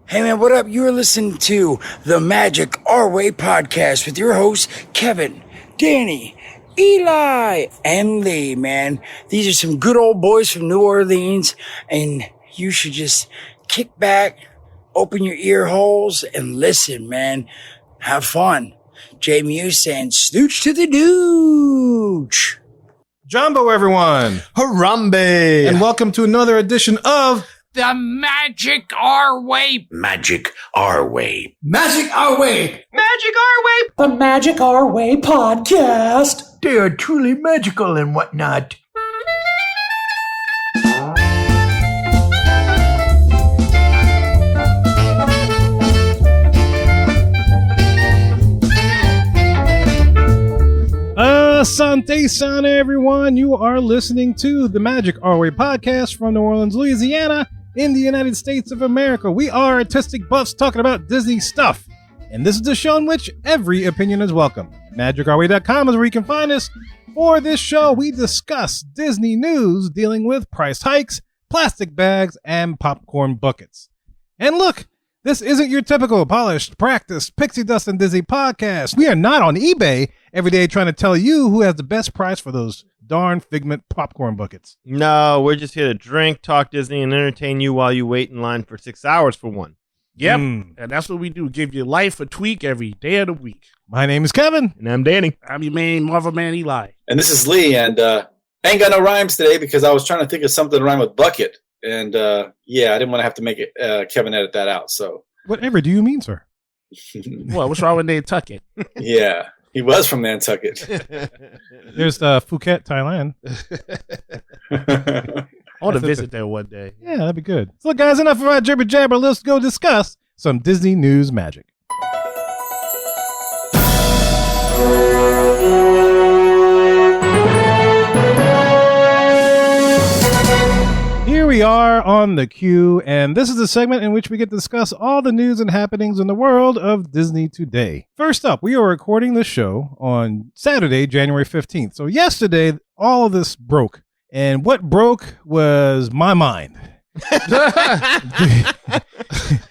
Hey man, what up? You're listening to the Magic Our Way podcast with your hosts, Kevin, Danny, Eli, and Lee, man. These are some good old boys from New Orleans, and you should just kick back, open your ear holes, and listen, man. Have fun. JMU saying, snooch to the dooch. Jumbo, everyone. Harambe. And welcome to another edition of The Magic Our Way. Magic Our Way. Magic Our Way. Magic Our Way. The Magic Our Way podcast. They are truly magical and whatnot. Asante Sana, everyone. You are listening to the Magic Our Way podcast from New Orleans, Louisiana, in the United States of America. We are artistic buffs talking about Disney stuff. And this is the show in which every opinion is welcome. MagicOurWay.com is where you can find us. For this show, we discuss Disney news dealing with price hikes, plastic bags, and popcorn buckets. And look, this isn't your typical polished, practiced, pixie dust and Disney podcast. We are not on eBay every day trying to tell you who has the best price for those darn Figment popcorn buckets. No, we're just here to drink, talk Disney, and entertain you while you wait in line for 6 hours for one. Yep. And that's what we do. Give your life a tweak every day of the week. My name is Kevin. And I'm Danny. I'm your main Marvel man, Eli. And this is Lee, and I ain't got no rhymes today because I was trying to think of something to rhyme with bucket. And yeah, I didn't want to have to make it Kevin edit that out. So whatever do you mean, sir? What? What's wrong with Nantucket? Yeah, he was from Nantucket. There's Phuket, Thailand. I want to visit there one day. Yeah, that'd be good. So, guys, enough of our jibber jabber. Let's go discuss some Disney news magic. Here we are on the queue, and this is the segment in which we get to discuss all the news and happenings in the world of Disney today. First up, we are recording this show on Saturday, January 15th. So yesterday, all of this broke, and what broke was my mind.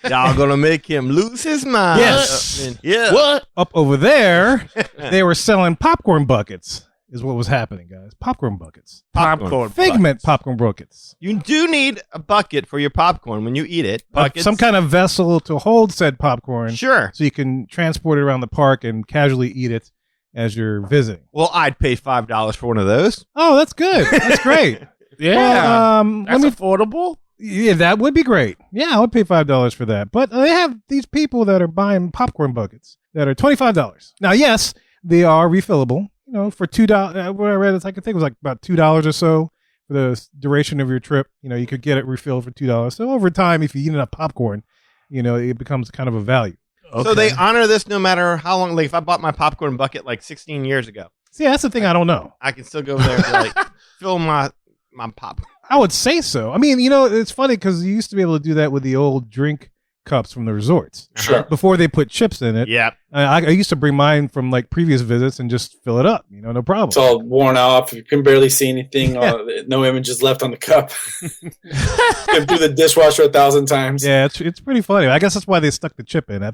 Y'all gonna make him lose his mind. Yes. Yeah. What? Up over there, they were selling popcorn buckets. Is what was happening, guys. Popcorn buckets. Popcorn. Figment popcorn buckets. You do need a bucket for your popcorn when you eat it. Buckets. Some kind of vessel to hold said popcorn. Sure. So you can transport it around the park and casually eat it as you're visiting. Well, I'd pay $5 for one of those. Oh, that's good. That's great. Yeah. Well, that's affordable. Yeah, that would be great. Yeah, I would pay $5 for that. But they have these people that are buying popcorn buckets that are $25. Now, yes, they are refillable. You know, for $2, what I read, I could think it was like about $2 or so for the duration of your trip. You know, you could get it refilled for $2. So over time, if you eat enough popcorn, you know, it becomes kind of a value. Okay. So they honor this no matter how long. Like if I bought my popcorn bucket like 16 years ago. See, that's the thing I don't know. I can still go there and like fill my popcorn. I would say so. I mean, you know, it's funny because you used to be able to do that with the old drink cups from the resorts. Sure. Before they put chips in it. Yeah. I used to bring mine from like previous visits and just fill it up. You know, no problem. It's all worn off. You can barely see anything. No images left on the cup. Been through the dishwasher 1,000 times. Yeah, it's pretty funny. I guess that's why they stuck the chip in. I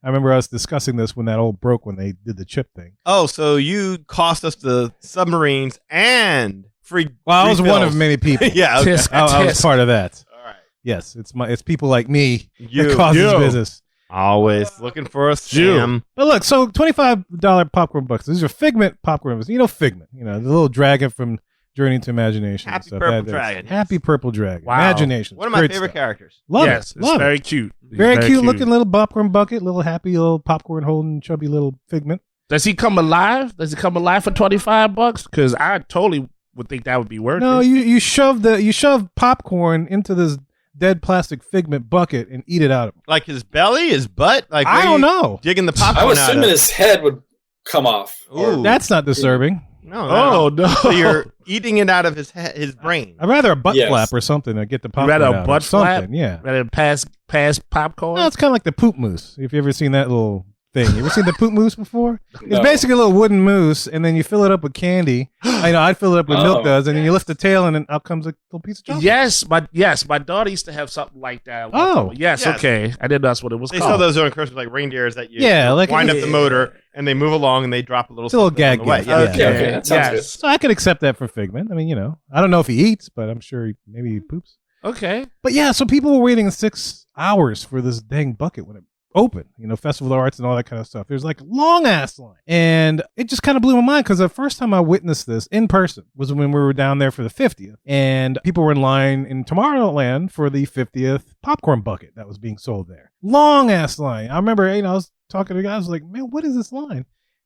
remember us discussing this when that old broke when they did the chip thing. Oh, so you cost us the submarines and free. Well, I was refills. one of many people. Yeah, okay. I was part of that. All right. Yes, it's people like me You. that causes business. Always looking for a scam. But look, so $25 popcorn buckets. These are Figment popcorn buckets. You know Figment. You know, the little dragon from Journey to Imagination. Happy and stuff. Purple Dragon. Happy Purple Dragon. Wow. Imagination. One of my Great favorite stuff. characters. Love Yes, it. it's Love very it. cute. Very cute looking little popcorn bucket, little happy little popcorn holding chubby little Figment. Does he come alive? Does he come alive for $25? Because I totally would think that would be worth No, it. you shove popcorn into this dead plastic Figment bucket and eat it out of him. Like his belly, his butt. Like I don't know. Digging the I popcorn was out assuming of. his head would come off. Ooh. That's not disturbing. No. Oh, no. So you're eating it out of his brain. I'd rather a butt Yes. flap or something to get the popcorn rather a out of butt it. Something, flap? yeah. Rather than pass popcorn? No, it's kind of like the poop moose. If you ever seen that little thing. You ever seen the poop moose before? No. It's basically a little wooden moose, and then you fill it up with candy. I'd fill it up with milk duds, and then you lift the tail, and then out comes a little piece of chocolate. Yes, my daughter used to have something like that. Yes, Yes. okay. I didn't know that's what it was They called. sell those on Christmas, like reindeers that you like wind up the motor and they move along and they drop a little. It's a little something on gag the way. gift. Yeah. Okay, that sounds good. So I could accept that for Figment. I mean, I don't know if he eats, but I'm sure maybe he poops. Okay. But yeah, so people were waiting 6 hours for this dang bucket when it opened, Festival of Arts and all that kind of stuff. There's like a long ass line. And it just kind of blew my mind because the first time I witnessed this in person was when we were down there for the 50th. And people were in line in Tomorrowland for the 50th popcorn bucket that was being sold there. Long ass line. I remember, I was talking to the guys, I was like, man, what is this line?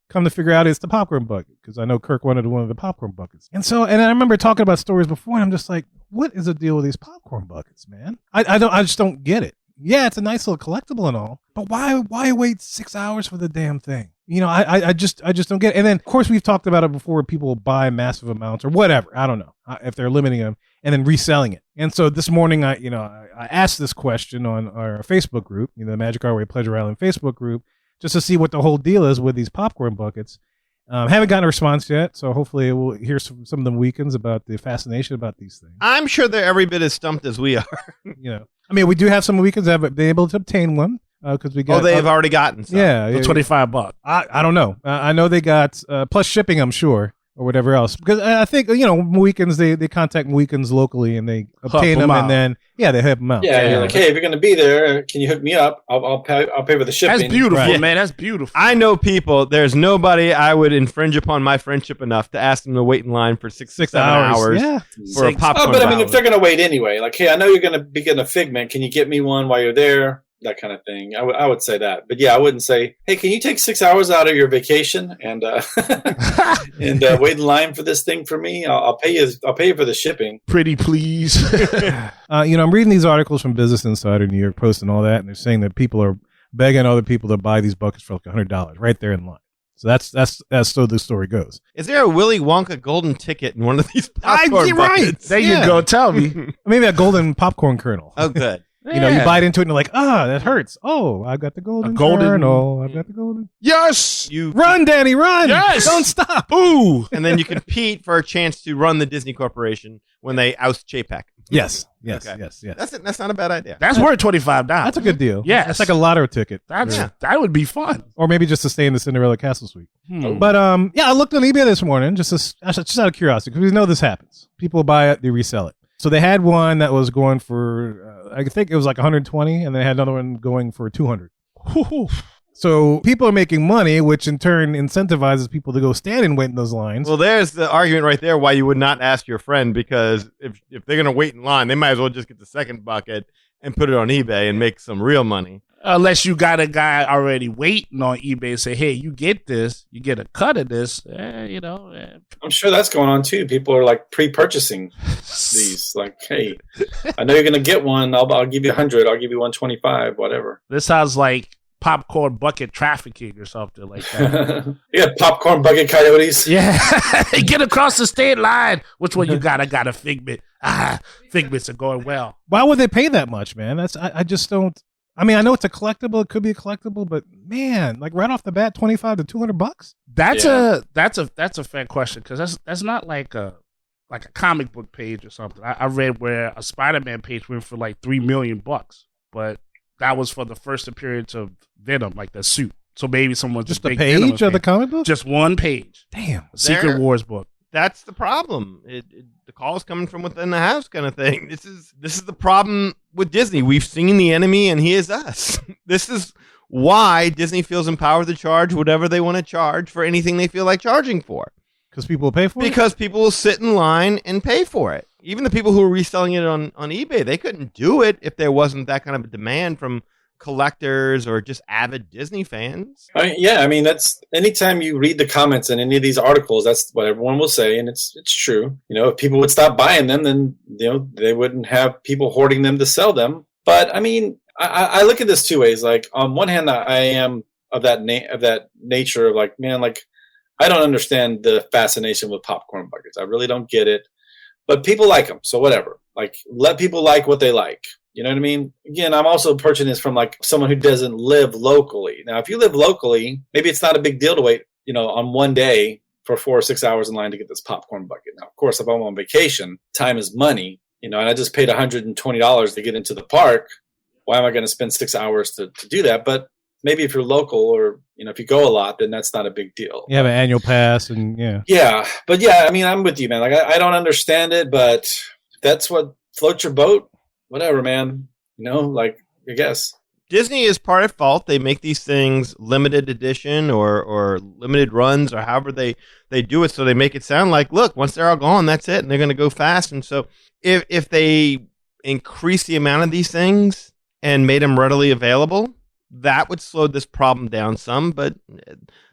Come to figure out it's the popcorn bucket because I know Kirk wanted one of the popcorn buckets. And I remember talking about stories before and I'm just like, what is the deal with these popcorn buckets, man? I just don't get it. Yeah, it's a nice little collectible and all, but why wait 6 hours for the damn thing? I just don't get it. And then of course we've talked about it before where people buy massive amounts or whatever. I don't know if they're limiting them and then reselling it. And so this morning I asked this question on our Facebook group, the Magic Our Way Pleasure Island Facebook group, just to see what the whole deal is with these popcorn buckets. Haven't gotten a response yet, so hopefully we'll hear some of them weekends about the fascination about these things. I'm sure they're every bit as stumped as we are. I mean, we do have some weekends that have been able to obtain one because we got. Oh, they've already gotten some. Yeah, For $25. I don't know. I know they got plus shipping, I'm sure, or whatever else. Because I think weekends they contact weekends locally and they obtain them, and then they help them out. Yeah, you're like, hey, if you're going to be there, can you hook me up? I'll pay for the shipping. That's beautiful, Right. man. That's beautiful. I know people. There's nobody I would infringe upon my friendship enough to ask them to wait in line for 6 hours Yeah. for a popcorn. But I mean, if bottle. they're going to wait anyway, like, hey, I know you're going to be getting a Figment. Can you get me one while you're there? That kind of thing. I would say that. But yeah, I wouldn't say, hey, can you take 6 hours out of your vacation and wait in line for this thing for me? I'll pay you. I'll pay you for the shipping. Pretty please. I'm reading these articles from Business Insider, New York Post, and all that, and they're saying that people are begging other people to buy these buckets for like $100 right there in line. So that's so the story goes. Is there a Willy Wonka golden ticket in one of these popcorn You're right. buckets? There you go. Tell me. Maybe a golden popcorn kernel. Oh, good. You bite into it and you're like, that hurts. Oh, I've got the golden kernel. I've got the golden. Yes. You Run, Danny, run. Yes. Don't stop. Ooh. and then you compete for a chance to run the Disney Corporation when they oust Chapek. Yes. Okay. Yes. That's not a bad idea. That's worth $25. That's a good deal. Yes. That's like a lotto ticket. That would be fun. Or maybe just to stay in the Cinderella Castle suite. Hmm. But I looked on eBay this morning just out of curiosity because we know this happens. People buy it, they resell it. So they had one that was going for, I think it was like 120, and they had another one going for 200. So people are making money, which in turn incentivizes people to go stand and wait in those lines. Well, there's the argument right there why you would not ask your friend, because if they're going to wait in line, they might as well just get the second bucket and put it on eBay and make some real money. Unless you got a guy already waiting on eBay and say, hey, you get this, you get a cut of this, I'm sure that's going on too. People are like pre-purchasing these. Like, hey, I know you're going to get one. I'll give you 100. I'll give you 125, whatever. This sounds like popcorn bucket trafficking or something like that. Yeah, popcorn bucket coyotes. Yeah. Get across the state line. Which one you got? I got a Figment. Figments are going well. Why would they pay that much, man? I just don't. I mean, I know it's a collectible. It could be a collectible, but man, like right off the bat, $25 to $200. That's a fair question, because that's not like a comic book page or something. I read where a Spider-Man page went for like $3 million, but that was for the first appearance of Venom, like the suit. So maybe someone Just the page of the comic book? Just one page. Damn. A Secret Wars book. That's the problem. The call's coming from within the house, kind of thing. This is the problem with Disney. We've seen the enemy, and he is us. This is why Disney feels empowered to charge whatever they want to charge for anything they feel like charging for. Because people will pay for it? Because people will sit in line and pay for it. Even the people who are reselling it on eBay, they couldn't do it if there wasn't that kind of a demand from collectors or just avid Disney fans. I mean, that's anytime you read the comments in any of these articles, that's what everyone will say, and it's true. If people would stop buying them, then they wouldn't have people hoarding them to sell them. But I mean, I look at this two ways. Like, on one hand, I am of that nature of like, man, like, I don't understand the fascination with popcorn buckets. I really don't get it. But people like them, so whatever. Like, let people like what they like. You know what I mean? Again, I'm also approaching this from like someone who doesn't live locally. Now, if you live locally, maybe it's not a big deal to wait, on one day for 4 or 6 hours in line to get this popcorn bucket. Now, of course, if I'm on vacation, time is money, and I just paid $120 to get into the park. Why am I going to spend 6 hours to do that? But maybe if you're local or, if you go a lot, then that's not a big deal. You have an annual pass and yeah. Yeah. But yeah, I mean, I'm with you, man. Like, I don't understand it, but if that's what floats your boat, whatever, man. I guess. Disney is part at fault. They make these things limited edition or limited runs or however they do it. So they make it sound like, look, once they're all gone, that's it. And they're going to go fast. And so if they increase the amount of these things and made them readily available, that would slow this problem down some. But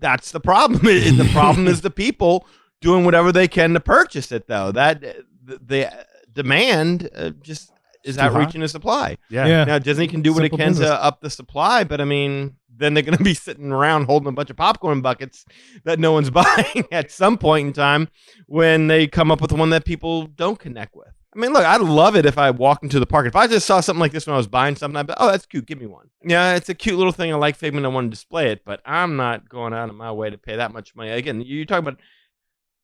that's the problem. The problem is the people doing whatever they can to purchase it, though. That the demand just is outreaching the supply. Yeah. Now Disney can do what Simple it can business. to up the supply, but I mean, then they're going to be sitting around holding a bunch of popcorn buckets that no one's buying at some point in time when they come up with one that people don't connect with. I mean, look, I'd love it if I walked into the park. If I just saw something like this when I was buying something, I'd be, oh, that's cute. Give me one. Yeah, it's a cute little thing. I like Figment. I want to display it, but I'm not going out of my way to pay that much money. Again, you're talking about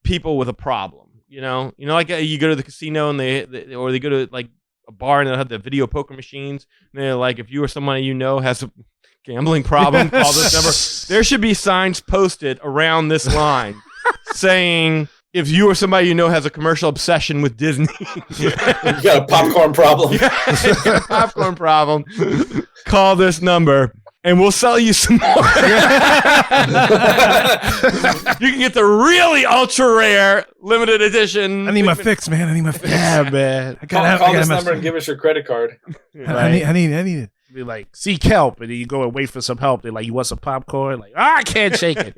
people with a problem. Like you go to the casino and they go to like a bar and they'll have the video poker machines. And they're like, if you or someone has a gambling problem, call this number. There should be signs posted around this line saying, if you or somebody has a commercial obsession with Disney, You got a popcorn problem. popcorn problem, call this number. And we'll sell you some more. You can get the really ultra rare limited edition. I need my fix, man. I need my fix. Yeah, man. Call this number and give us your credit card. I need it. Be like, seek help, and then you go and wait for some help. They're like, you want some popcorn? Like, I can't shake it.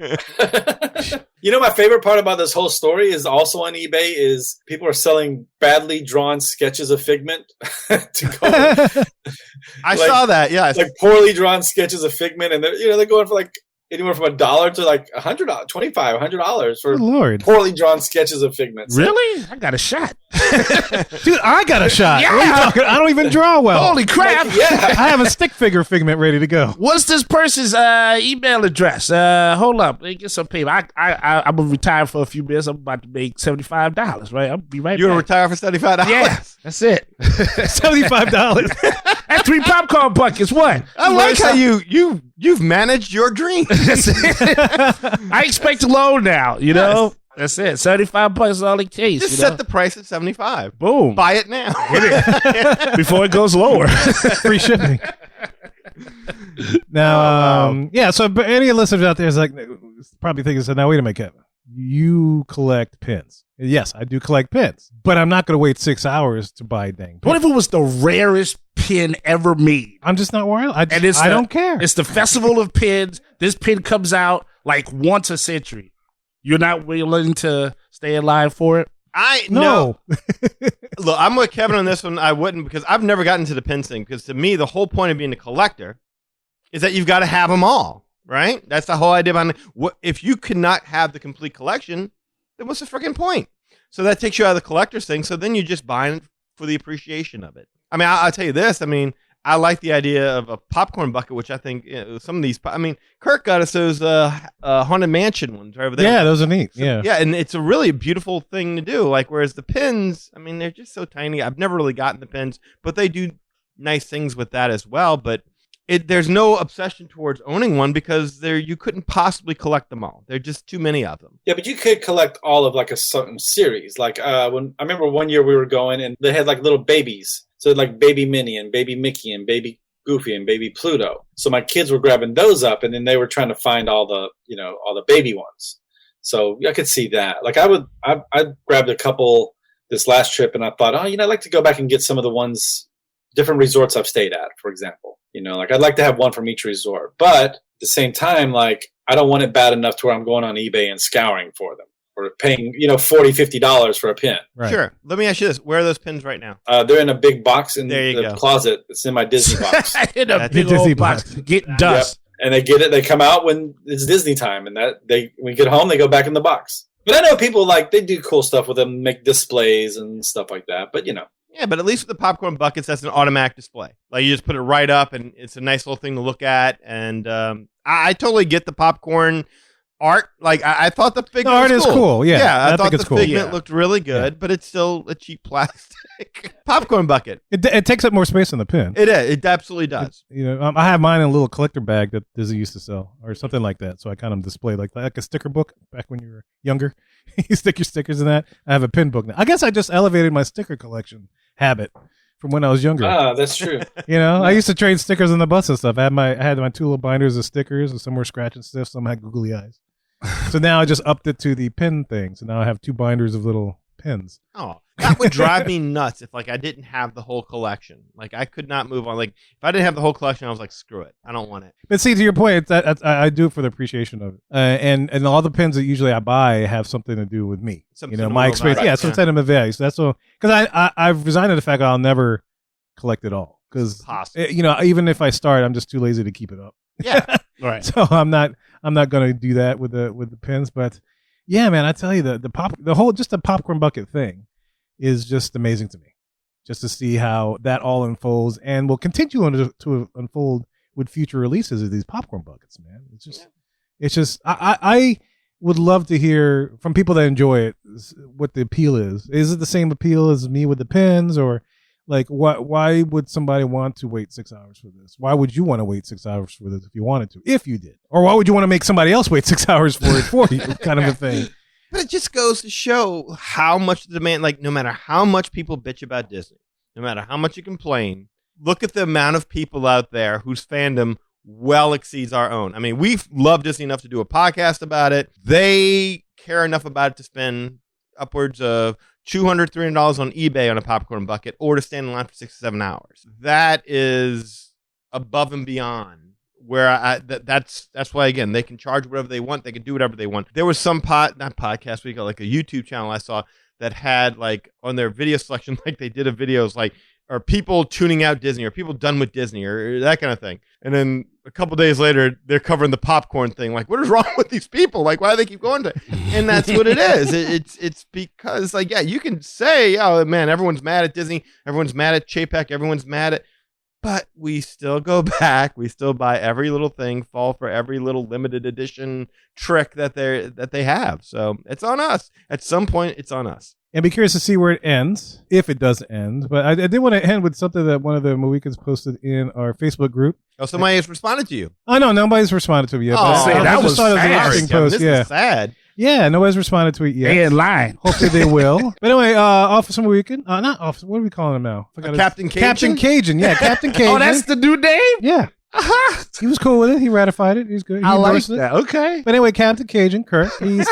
My favorite part about this whole story is also on eBay is people are selling badly drawn sketches of Figment to go. I saw that. Yeah, Like poorly drawn sketches of Figment, and they're going for like anywhere from $1 to like $100, $25, $100 for Good Lord. poorly drawn sketches of Figment. So, Really? I got a shot. Dude, I got a shot. Yeah. What are you talking? I don't even draw well. Holy crap. yeah. I have a stick figure Figment ready to go. What's this person's email address? Hold up. Let me get some paper. I'm going to retire for a few minutes. I'm about to make $75, right? I'll be right you want to back. retire for $75? Yeah, that's it. $75. That's 3 popcorn buckets. What? I like how you've managed your dream. I expect a loan now, Yes. That's it. $75 is all it takes. Just set the price at $75. Boom. Buy it now. Before it goes lower. Free shipping. Now, so but any listeners out there is like probably thinking, so now wait a minute, Kevin. You collect pins. Yes, I do collect pins, but I'm not going to wait 6 hours to buy a dang pin. What if it was the rarest pin ever made? I'm just not worried. I And don't care. It's the festival of pins. This pin comes out like once a century. You're not willing to stay alive for it? No. Look, I'm with Kevin on this one. I wouldn't, because I've never gotten to the pins thing. Because to me, the whole point of being a collector is that you've got to have them all, right? That's the whole idea behind it. If you cannot have the complete collection, then what's the freaking point? So that takes you out of the collector's thing. So then you're just buying it for the appreciation of it. I mean, I'll tell you this. I mean, I like the idea of a popcorn bucket, which I think some of these. I mean, Kirk got us those Haunted Mansion ones right over there. Yeah, those are neat. So, yeah, and it's a really beautiful thing to do. Like, whereas the pins, I mean, they're just so tiny. I've never really gotten the pins, but they do nice things with that as well. But there's no obsession towards owning one because you couldn't possibly collect them all. There are just too many of them. Yeah, but you could collect all of like a certain series. Like when I remember one year we were going and they had like little babies. So like Baby Minnie and Baby Mickey and Baby Goofy and Baby Pluto. So my kids were grabbing those up, and then they were trying to find all the baby ones. So I could see that. Like I grabbed a couple this last trip, and I thought, I'd like to go back and get some of the ones, different resorts I've stayed at, for example. Like I'd like to have one from each resort, but at the same time, like I don't want it bad enough to where I'm going on eBay and scouring for them. Or paying, $40, $50 for a pin. right. Sure. Let me ask you this: where are those pins right now? They're in a big box in There you the go. closet. It's in my Disney box. In a That's big a Disney old box. box. Get dust. Yep. And they get it. They come out when it's Disney time, and when we get home, they go back in the box. But I know people they do cool stuff with them, make displays and stuff like that. But Yeah, but at least with the popcorn buckets, that's an automatic display. Like, you just put it right up, and it's a nice little thing to look at. And I totally get the popcorn art. Like, I thought the figment art was is cool. Yeah, I thought think it's the cool. figment looked really good, but it's still a cheap plastic popcorn bucket. It takes up more space than the pin. It is. It absolutely does. I have mine in a little collector bag that Disney used to sell, or something like that. So I kind of display like a sticker book back when you were younger. You stick your stickers in that. I have a pin book now. I guess I just elevated my sticker collection habit from when I was younger. Ah, that's true. I used to trade stickers on the bus and stuff. I had my 2 little binders of stickers, and some were scratch and stiff, some had googly eyes. So now I just upped it to the pin thing. So now I have 2 binders of little pins. Oh, that would drive me nuts if, like, I didn't have the whole collection. Like, I could not move on. Like, if I didn't have the whole collection, I was like, screw it. I don't want it. But see, to your point, I do it for the appreciation of it. And all the pins that usually I buy have something to do with me. My experience. Value. Yeah, some sentiment value. So that's all. Because I've resigned to the fact I'll never collect it all. Because even if I start, I'm just too lazy to keep it up. Yeah, Right. So I'm not going to do that with the pins. But yeah, man, I tell you, the whole just the popcorn bucket thing is just amazing to me. Just to see how that all unfolds and will continue to unfold with future releases of these popcorn buckets, man. It's just I would love to hear from people that enjoy it what the appeal is. Is it the same appeal as me with the pins, or like why would somebody want to wait 6 hours for this? Why would you want to wait 6 hours for this if you wanted to? If you did. Or why would you want to make somebody else wait 6 hours for it for you? Kind of a thing. But it just goes to show how much the demand, like, no matter how much people bitch about Disney, no matter how much you complain, look at the amount of people out there whose fandom well exceeds our own. I mean, we've loved Disney enough to do a podcast about it. They care enough about it to spend upwards of $200, $300 on eBay on a popcorn bucket, or to stand in line for 6 to 7 hours. That is above and beyond where that's why, again, they can charge whatever they want. They can do whatever they want. There was some not podcast, we got like a YouTube channel I saw that had, like, on their video selection, like, they did a videos like, are people tuning out Disney, or people done with Disney, or that kind of thing. And then a couple days later, they're covering the popcorn thing. Like, what is wrong with these people? Like, why do they keep going to? And that's what it is. It's because, like, yeah, you can say, oh man, everyone's mad at Disney, everyone's mad at Chapek, everyone's mad at. But we still go back. We still buy every little thing, fall for every little limited edition trick that they have. So it's on us. At some point, it's on us. And be curious to see where it ends, if it does end. But I did want to end with something that one of the Mohicans posted in our Facebook group. Oh, somebody has responded to you. Oh, no, nobody's responded to me yet. Oh, I just thought it was an interesting post. This is sad. Yeah, nobody's responded to it yet. They in line. Hopefully they will. But anyway, Officer Mohican. Not Officer. What are we calling him now? Captain Cajun? Captain Cajun. Yeah, Captain Cajun. Oh, that's the new name? Yeah. He was cool with it. He ratified it. He's good. He I like endorsed it. that. Okay. But anyway, Captain Cajun, Kirk, he's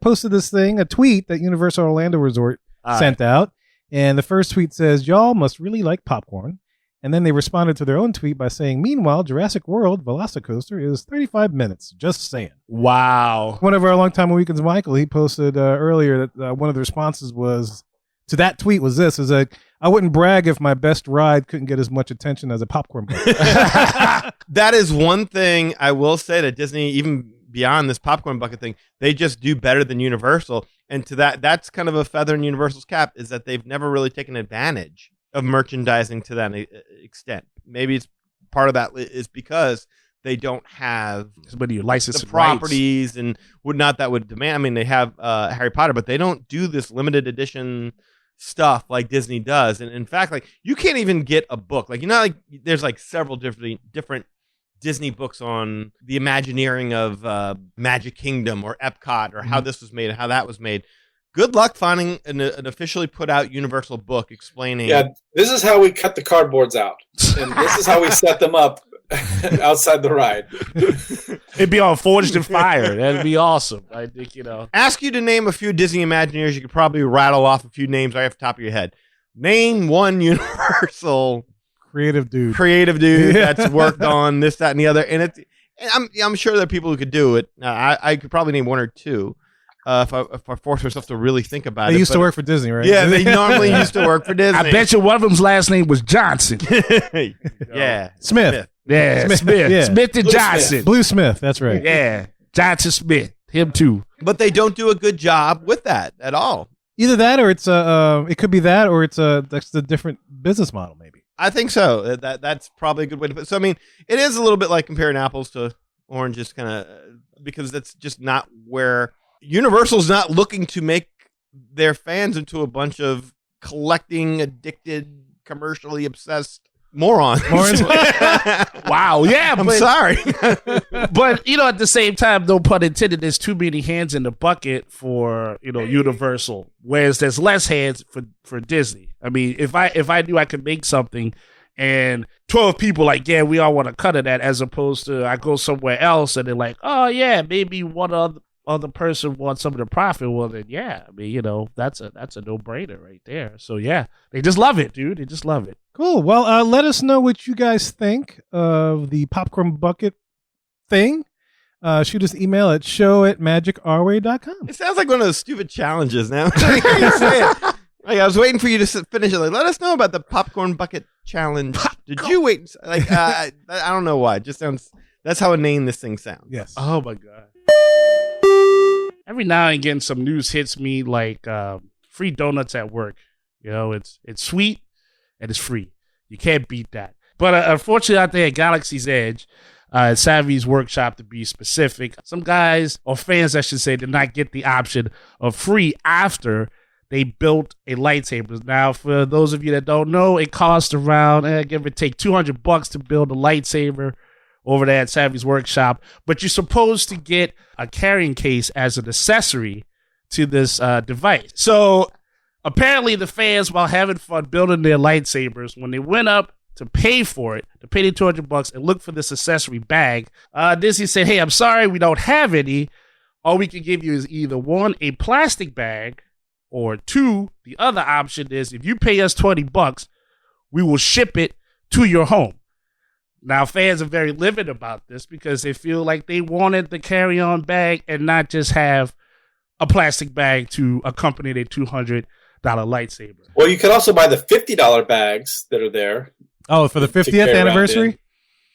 posted this thing, a tweet that Universal Orlando Resort sent out. And the first tweet says, y'all must really like popcorn. And then they responded to their own tweet by saying, meanwhile, Jurassic World Velocicoaster is 35 minutes. Just saying. Wow. One of our longtime Weekends, Michael, he posted earlier that one of the responses was to that tweet was this, is like, I wouldn't brag if my best ride couldn't get as much attention as a popcorn bucket. That is one thing I will say that Disney, even beyond this popcorn bucket thing, they just do better than Universal. And to that's kind of a feather in Universal's cap, is that they've never really taken advantage of merchandising to that extent. Maybe it's part of that is because they don't have the properties and whatnot that would demand. I mean, they have Harry Potter, but they don't do this limited edition stuff like Disney does. And in fact, like, you can't even get a book. Like, like there's like several different Disney books on the Imagineering of Magic Kingdom or Epcot, or how this was made and how that was made. Good luck finding an officially put out Universal book explaining. Yeah, this is how we cut the cardboards out, and this is how we set them up outside the ride. It'd be on Forged in Fire. That'd be awesome. I think, Ask you to name a few Disney Imagineers. You could probably rattle off a few names right off the top of your head. Name one Universal creative dude that's worked on this, that, and the other. And I'm sure there are people who could do it. I could probably name one or two. If I force myself to really think about it. They used to work for Disney, right? Yeah, they normally used to work for Disney. I bet you one of them's last name was Johnson. Yeah. Smith. Yeah, Smith. Yeah. Smith and Blue Johnson. Smith. Blue Smith, that's right. Yeah, Johnson Smith. Him too. But they don't do a good job with that at all. Either that, or it's it could be that, or that's the different business model, maybe. I think so. That's probably a good way to put it. So, I mean, it is a little bit like comparing apples to oranges, kind of, because that's just not where Universal's not looking to make their fans into a bunch of collecting, addicted, commercially obsessed morons. Wow. Yeah. I'm sorry. But, at the same time, no pun intended, there's too many hands in the bucket for, Universal, whereas there's less hands for Disney. I mean, if I knew I could make something and 12 people like, yeah, we all want to cut of that, as opposed to I go somewhere else and they're like, oh, yeah, maybe one other person wants some of the profit. Well, then, yeah, I mean, that's a no-brainer right there. So, yeah, they just love it, dude. They just love it. Cool. Well, let us know what you guys think of the popcorn bucket thing. Shoot us an email at show@magicourway.com. It sounds like one of those stupid challenges now. You say it. Like, I was waiting for you to finish it. Like, let us know about the popcorn bucket challenge. Did you wait? Like, I don't know why. It just sounds. That's how inane this thing sounds. Yes. Oh my god. Every now and again, some news hits me like free donuts at work. It's sweet and it's free. You can't beat that. But unfortunately, out there at Galaxy's Edge, at Savvy's workshop to be specific, some guys, or fans I should say, did not get the option of free after they built a lightsaber. Now, for those of you that don't know, it costs around, give or take, $200 to build a lightsaber over there at Savvy's workshop. But you're supposed to get a carrying case as an accessory to this device. So apparently the fans, while having fun building their lightsabers, when they went up to pay for it, to pay the $200 and look for this accessory bag, Disney said, hey, I'm sorry, we don't have any. All we can give you is either one, a plastic bag, or two, the other option is if you pay us $20, we will ship it to your home. Now, fans are very livid about this because they feel like they wanted the carry-on bag and not just have a plastic bag to accompany their $200 lightsaber. Well, you could also buy the $50 bags that are there. Oh, for the 50th anniversary?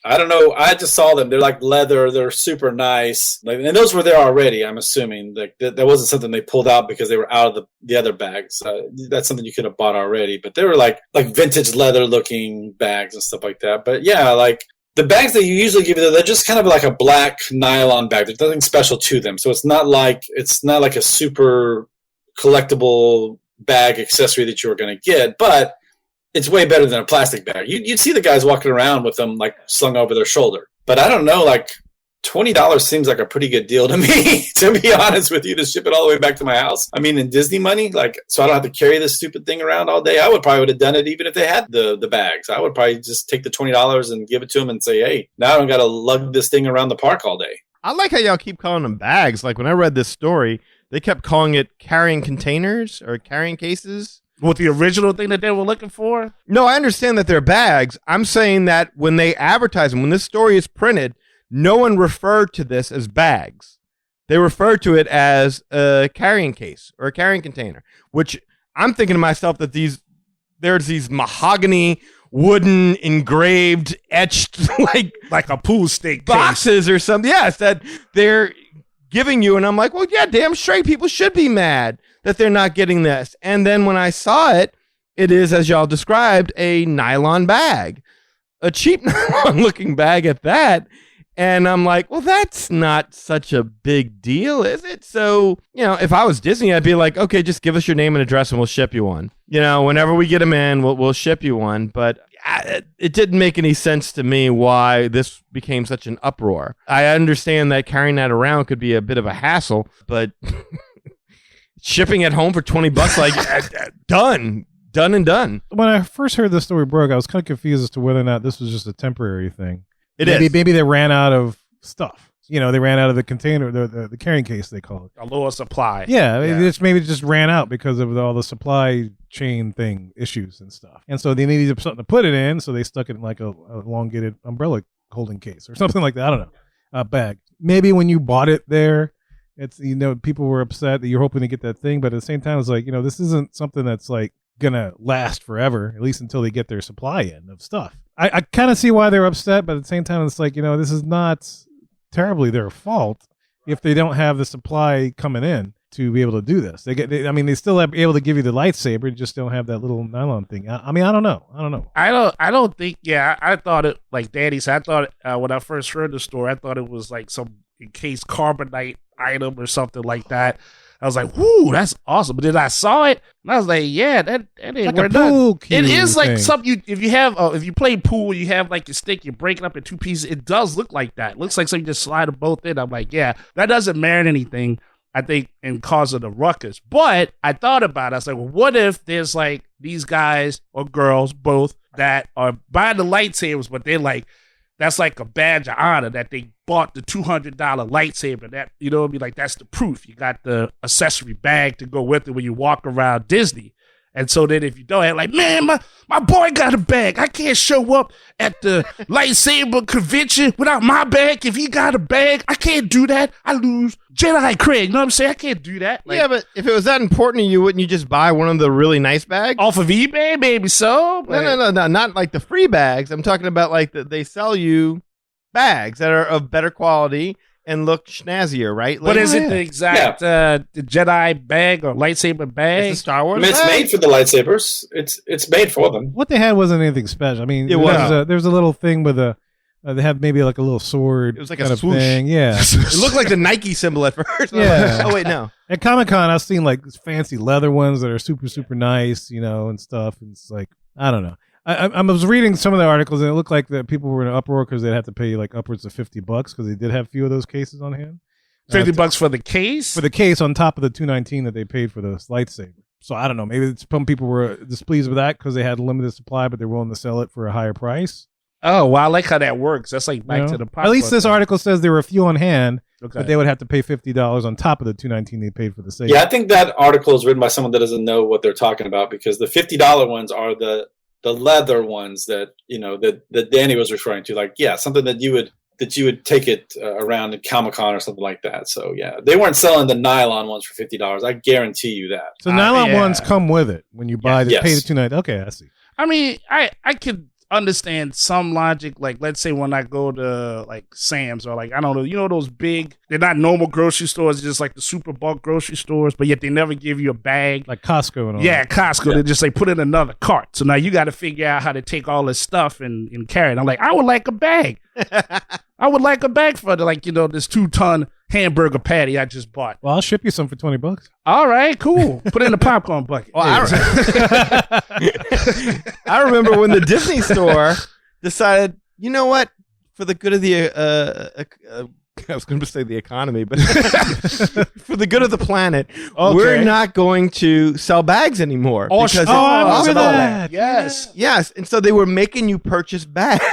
I don't know. I just saw them. They're like leather. They're super nice. And those were there already, I'm assuming. Like that wasn't something they pulled out because they were out of the other bags. That's something you could have bought already. But they were like vintage leather looking bags and stuff like that. But yeah, like the bags that you usually give, they're just kind of like a black nylon bag. There's nothing special to them. So it's not like a super collectible bag accessory that you were going to get. But it's way better than a plastic bag. You'd see the guys walking around with them like slung over their shoulder. But I don't know, like $20 seems like a pretty good deal to me, to be honest with you, to ship it all the way back to my house. I mean, in Disney money, like, so I don't have to carry this stupid thing around all day. I would have done it even if they had the bags. I would probably just take the $20 and give it to them and say, hey, now I don't got to lug this thing around the park all day. I like how y'all keep calling them bags. Like when I read this story, they kept calling it carrying containers or carrying cases. What, the original thing that they were looking for? No, I understand that they're bags. I'm saying that when they advertise them, when this story is printed, no one referred to this as bags. They referred to it as a carrying case or a carrying container, which I'm thinking to myself that there's these mahogany, wooden, engraved, etched, like a pool stick boxes case or something. Yes, that they're giving you. And I'm like, well, yeah, damn straight. People should be mad that they're not getting this. And then when I saw it, it is, as y'all described, a nylon bag, a cheap nylon looking bag at that. And I'm like, well, that's not such a big deal, is it? So, if I was Disney, I'd be like, okay, just give us your name and address and we'll ship you one. Whenever we get them in, we'll ship you one. But it didn't make any sense to me why this became such an uproar. I understand that carrying that around could be a bit of a hassle, but shipping it home for $20, like, done and done. When I first heard this story broke, I was kind of confused as to whether or not this was just a temporary thing. Maybe they ran out of stuff. They ran out of the container, the carrying case, they call it. A lower supply. Yeah, maybe it just ran out because of all the supply chain issues and stuff. And so they needed something to put it in, so they stuck it in like a elongated umbrella holding case or something like that. I don't know. A bag. Maybe when you bought it there, it's people were upset that you're hoping to get that thing, but at the same time, it's like, this isn't something that's like gonna last forever, at least until they get their supply in of stuff. I kind of see why they're upset, but at the same time, it's like, this is not terribly their fault if they don't have the supply coming in to be able to do this. They still are able to give you the lightsaber, just don't have that little nylon thing. I don't know. I don't think. Yeah, I thought it like Danny said. I thought when I first heard the story, I thought it was like some encased carbonite item or something like that. I was like, "Whoo, that's awesome!" But then I saw it, and I was like, "Yeah, that ain't like worth a pool nothing." It is cue like thing. something if you play pool, you have like your stick, you break it up in two pieces. It does look like that. It looks like something you just slide them both in. I'm like, yeah, that doesn't merit anything, I think, in cause of the ruckus. But I thought about it. I was like, well, what if there's like these guys or girls, both, that are buying the lightsabers, but they're like, that's like a badge of honor that they bought the $200 lightsaber. That, you know what I mean? Like, that's the proof. You got the accessory bag to go with it when you walk around Disney. And so then if you don't have, like, man, my boy got a bag. I can't show up at the lightsaber convention without my bag. If he got a bag, I can't do that. I lose Jedi Craig. You know what I'm saying? I can't do that. Like, yeah, but if it was that important to you, wouldn't you just buy one of the really nice bags? off of eBay, maybe so. No, not like the free bags. I'm talking about like they sell you bags that are of better quality and look snazzier, right? But Like, is it the exact the Jedi bag or lightsaber bag? it's the Star I Wars mean, it's bag? made for the lightsabers. It's made for them. What they had wasn't anything special. I mean, It wasn't. there's a little thing with they have maybe like a little sword. It was like kind a of swoosh. thing. Yeah. It looked like the Nike symbol at first. Yeah. Oh, wait, no. At Comic-Con, I've seen like these fancy leather ones that are super, super nice, and stuff. And it's like, I don't know. I was reading some of the articles, and it looked like that people were in an uproar because they'd have to pay like upwards of $50 because they did have a few of those cases on hand. $50 for the case? For the case on top of the $219 that they paid for the lightsaber. So I don't know. Maybe some people were displeased with that because they had a limited supply, but they're willing to sell it for a higher price. Oh, well, I like how that works. That's like back to the popcorn At least this thing. article says there were a few on hand, Okay. but they would have to pay $50 on top of the $219 they paid for the saber. Yeah, I think that article is written by someone that doesn't know what they're talking about, because the $50 ones are the leather ones that that Danny was referring to. Like, yeah, something that you would take it around at Comic-Con or something like that. So yeah, they weren't selling the nylon ones for $50. I guarantee you that. So nylon yeah. ones come with it when you buy the Yes. pay the $219. Okay, I see. I mean, I could understand some logic. Like, let's say when I go to like Sam's or like, I don't know, those big, they're not normal grocery stores, just like the super bulk grocery stores, but yet they never give you a bag. Like Costco and all Yeah, that. Costco, they just say put in another cart. So now you got to figure out how to take all this stuff and carry it. I'm like, I would like a bag. I would like a bag for this 2-ton hamburger patty I just bought. Well, I'll ship you some for $20. All right, cool. Put it in the popcorn bucket. Well, I remember when the Disney store decided, you know what, for the good of the, I was going to say the economy, but for the good of the planet, we're not going to sell bags anymore. Oh, because I it's remember awful. that. Yes. Yes, and so they were making you purchase bags.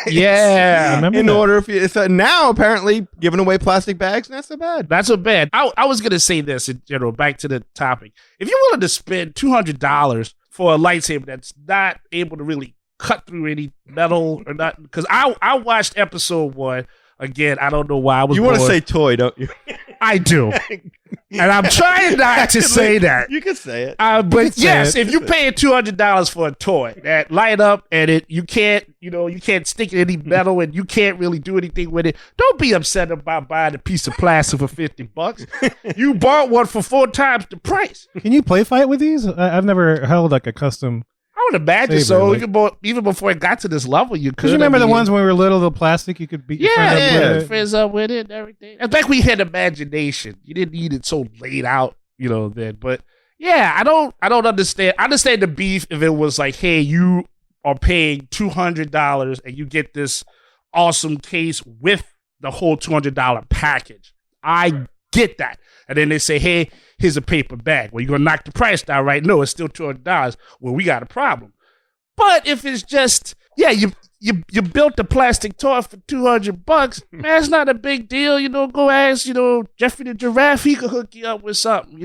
Yeah. I remember In that. order, so now apparently giving away plastic bags, not so bad. That's so bad. I was going to say this in general, back to the topic. If you're willing to spend $200 for a lightsaber that's not able to really cut through any metal or not, because I watched episode 1. Again, I don't know why I was You want to bored. say toy, don't you? I do. And I'm trying not to say that. You can say it. But say yes, it. if you're paying $200 for a toy that light up and you can't stick any metal and you can't really do anything with it, don't be upset about buying a piece of plastic for $50. You bought one for 4 times the price. Can you play fight with these? I've never held like a custom. I would imagine Saber, so. Even before it got to this level, you could. Because you remember the ones when we were little, the plastic you could beat your friend up with? friends up with it and everything. I think we had imagination. You didn't need it so laid out, then. But yeah, I don't understand. I understand the beef if it was like, hey, you are paying $200 and you get this awesome case with the whole $200 package. I get that. And then they say, hey, here's a paper bag. Well, you're going to knock the price down, right? No, it's still $200. Well, we got a problem. But if it's just, you built a plastic toy for $200, man, it's not a big deal. Go ask, Jeffrey the Giraffe, he could hook you up with something,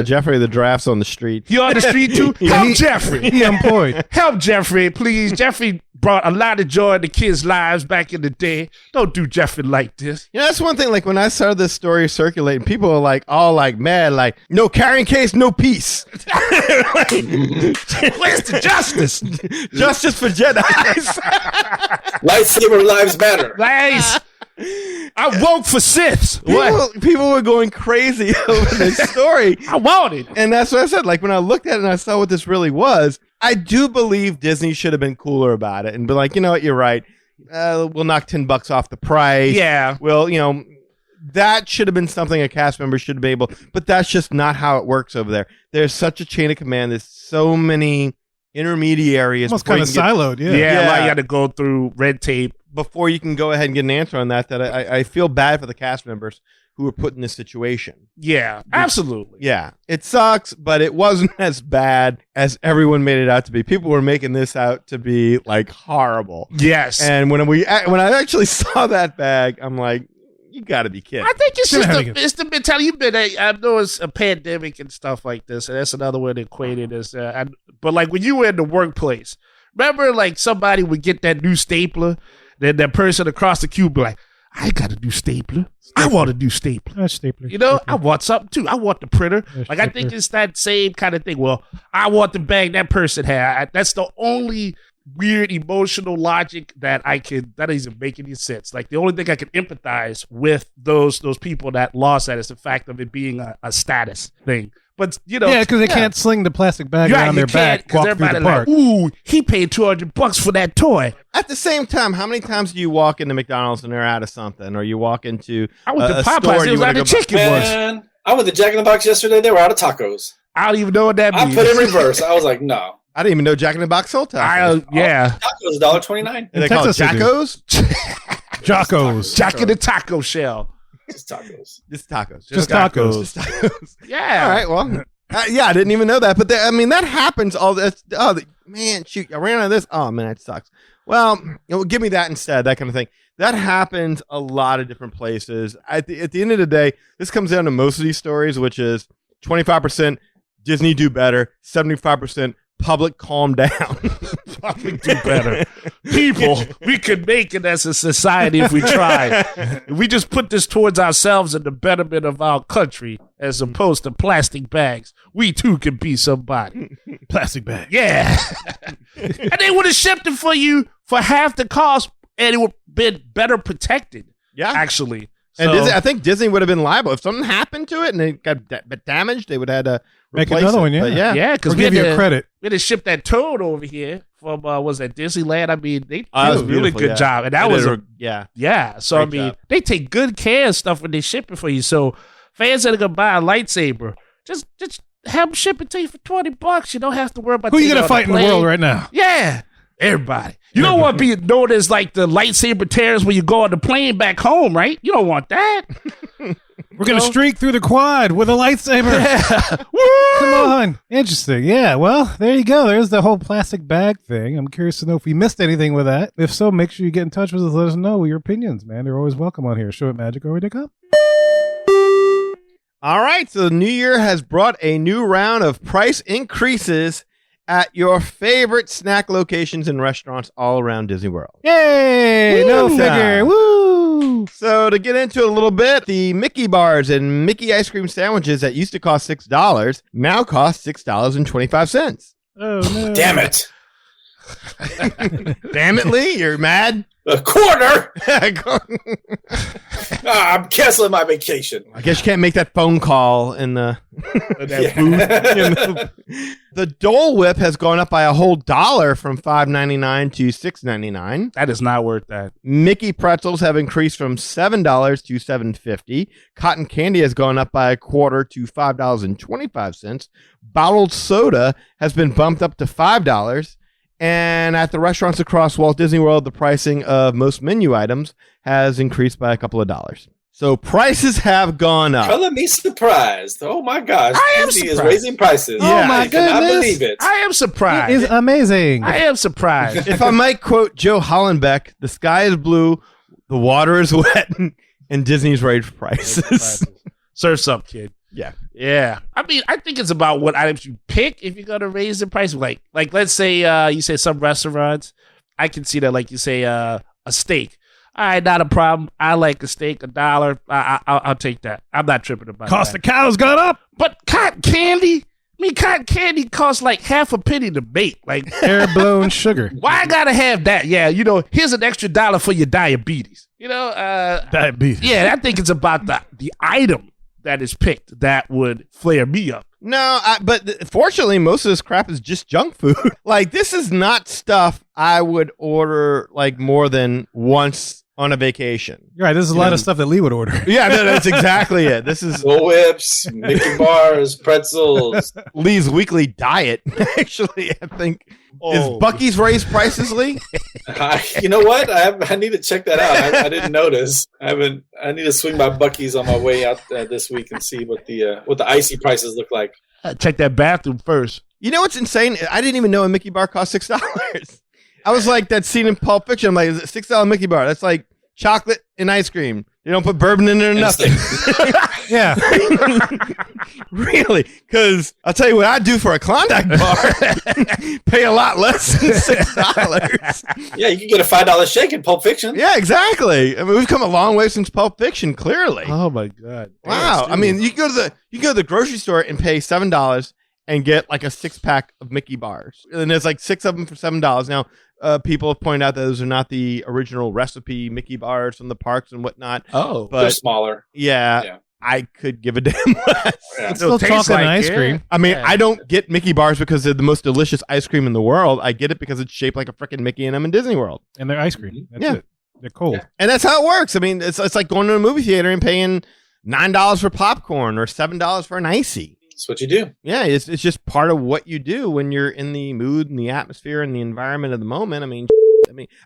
Jeffrey, the giraffe's on the street. You on the street too? Help Jeffrey. He employed. Help Jeffrey, please. Jeffrey brought a lot of joy in the kids' lives back in the day. Don't do Jeffrey like this. That's one thing. Like when I started this story circulating, people are like all like mad, like no carrying case, no peace. Where's the justice? Justice for Jedi. Lightsaber lives matter. Nice. I woke for Siths. What? People were going crazy over this story. I want it. And that's what I said. Like, when I looked at it and I saw what this really was, I do believe Disney should have been cooler about it and be like, you know what, you're right. We'll knock $10 off the price. Yeah. Well, that should have been something a cast member should have been able, but that's just not how it works over there. There's such a chain of command. There's so many intermediaries. Almost kind of siloed, yeah. Yeah, like you got to go through red tape before you can go ahead and get an answer on that I feel bad for the cast members who were put in this situation. Yeah, absolutely. Yeah, it sucks, but it wasn't as bad as everyone made it out to be. People were making this out to be like horrible. Yes. And when I actually saw that bag, I'm like, you got to be kidding. I think it's just it's the mentality. I know it's a pandemic and stuff like this, and that's another way to equate it. But like when you were in the workplace, remember like somebody would get that new stapler, then that person across the cube be like, I got a new stapler. I want a new stapler. Stapler. You know, I want something too. I want the printer. Like, I think it's that same kind of thing. Well, I want the bag that person had. That's the only weird emotional logic that doesn't make any sense. Like, the only thing I can empathize with those people that lost that is the fact of it being a status thing. But, yeah, because they can't sling the plastic bag around their back, walk through the park. Like, ooh, he paid $200 for that toy. At the same time, how many times do you walk into McDonald's and they're out of something, or you walk into I went to store Popeyes. It was out of chicken. Man, I went to Jack in the Box yesterday. They were out of tacos. I don't even know what that means. I put it in reverse. I was like, no. I didn't even know Jack in the Box sold tacos. Yeah. Tacos, $1.29. They call it Jackos? Jackos. Jack in the taco shell. Just tacos. Just tacos. Just tacos. Just tacos. Yeah. All right, well... yeah, I didn't even know that, but that happens all this. Man, shoot, I ran out of this. Oh man, that sucks. Well, give me that instead, that kind of thing. That happens a lot of different places. At the end of the day, this comes down to most of these stories, which is 25% Disney do better, 75% public calm down. Public do better. People, we could make it as a society if we try. If we just put this towards ourselves and the betterment of our country as opposed to plastic bags, we too can be somebody. Plastic bag. Yeah. And they would have shipped it for you for half the cost and it would have been better protected. Yeah. Actually. And So- I think Disney would have been liable. If something happened to it and it got damaged, they would have had to Make replace another it. one, yeah. But yeah. Yeah, because We'll give you a credit. we had to ship that toad over here from was that Disneyland. I mean, they did that was a really beautiful, good yeah. job, and that They was did yeah. So Great I mean, job. they take good care of stuff when they ship it for you. So fans that are gonna buy a lightsaber, just have them ship it to you for $20. You don't have to worry about Who are you taking going it to on fight in the plane. world right now? Yeah, everybody. You don't want to be known as like the lightsaber tearers when you go on the plane back home, right? You don't want that. We're going to streak through the quad with a lightsaber. Come on. Interesting. Yeah, well, there you go. There's the whole plastic bag thing. I'm curious to know if we missed anything with that. If so, make sure you get in touch with us. Let us know your opinions, man. They're always welcome on here. Show at magicorway.com. All right, so the new year has brought a new round of price increases at your favorite snack locations and restaurants all around Disney World. Yay! No Woo! figure. Woo! So to get into it a little bit, the Mickey bars and Mickey ice cream sandwiches that used to cost $6 now cost $6.25. Oh, no. Damn it. Damn it, Lee, you're mad? A quarter? I I'm canceling my vacation. guess you can't make that phone call in the The Dole Whip has gone up by a whole $1 from $5.99 to $6.99. That is not worth that. Mickey pretzels have increased from $7 to $7.50. Cotton candy has gone up by a quarter to $5.25. Bottled soda has been bumped up to $5. And at the restaurants across Walt Disney World, the pricing of most menu items has increased by a couple of dollars. So prices have gone up. Color me surprised. Oh my gosh. I am Disney is surprised. raising prices. Oh my I cannot goodness. believe it. I am surprised. It is amazing. I am surprised. If I might quote Joe Hollenbeck, the sky is blue, the water is wet, and Disney's raised prices. Surf's up, kid. Yeah. Yeah. I mean, I think it's about what items you pick if you're going to raise the price. Like let's say you say some restaurants, I can see that, like you say a steak. All right, not a problem. I like a steak, $1. I'll take that. I'm not tripping about Cost that. of cows gone up. But cotton candy? I mean, cotton candy costs like half a penny to make. Like, Air blown sugar. why I gotta have that? Yeah, here's an extra $1 for your diabetes. Diabetes. Yeah, I think it's about the item that is picked that would flare me up. No, but fortunately, most of this crap is just junk food. Like, this is not stuff I would order like more than once on a vacation. You're right. This is a lot of stuff that Lee would order. Yeah, no, that's exactly it. This is Bull Whips, Mickey bars, pretzels. Lee's weekly diet. Actually, I think is Bucky's raised prices, Lee? You know what? I need to check that out. I didn't notice. I need to swing by Bucky's on my way out this week and see what the icy prices look like. Check that bathroom first. You know what's insane? I didn't even know a Mickey bar cost $6. I was like that scene in Pulp Fiction. I'm like, is it $6 Mickey bar? That's like chocolate and ice cream. You don't put bourbon in there or nothing. Yeah. Really? Because I'll tell you what I'd do for a Klondike bar. Pay a lot less than $6. Yeah, you can get a $5 shake in Pulp Fiction. Yeah, exactly. I mean, we've come a long way since Pulp Fiction, clearly. Oh my God. Wow. I mean, you go to the grocery store and pay $7 and get like a 6-pack of Mickey bars. And there's like 6 of them for $7. Now, people have pointed out that those are not the original recipe Mickey bars from the parks and whatnot. Oh, but they're smaller. Yeah. I could give a damn less. Yeah. It's still chocolate and ice cream. I mean, I don't get Mickey bars because they're the most delicious ice cream in the world. I get it because it's shaped like a freaking Mickey and I'm in Disney World. And they're ice cream. That's Yeah. it. They're cold. Yeah. And that's how it works. I mean, it's like going to a movie theater and paying $9 for popcorn or $7 for an icy. That's what you do. Yeah, it's just part of what you do when you're in the mood and the atmosphere and the environment of the moment. I mean,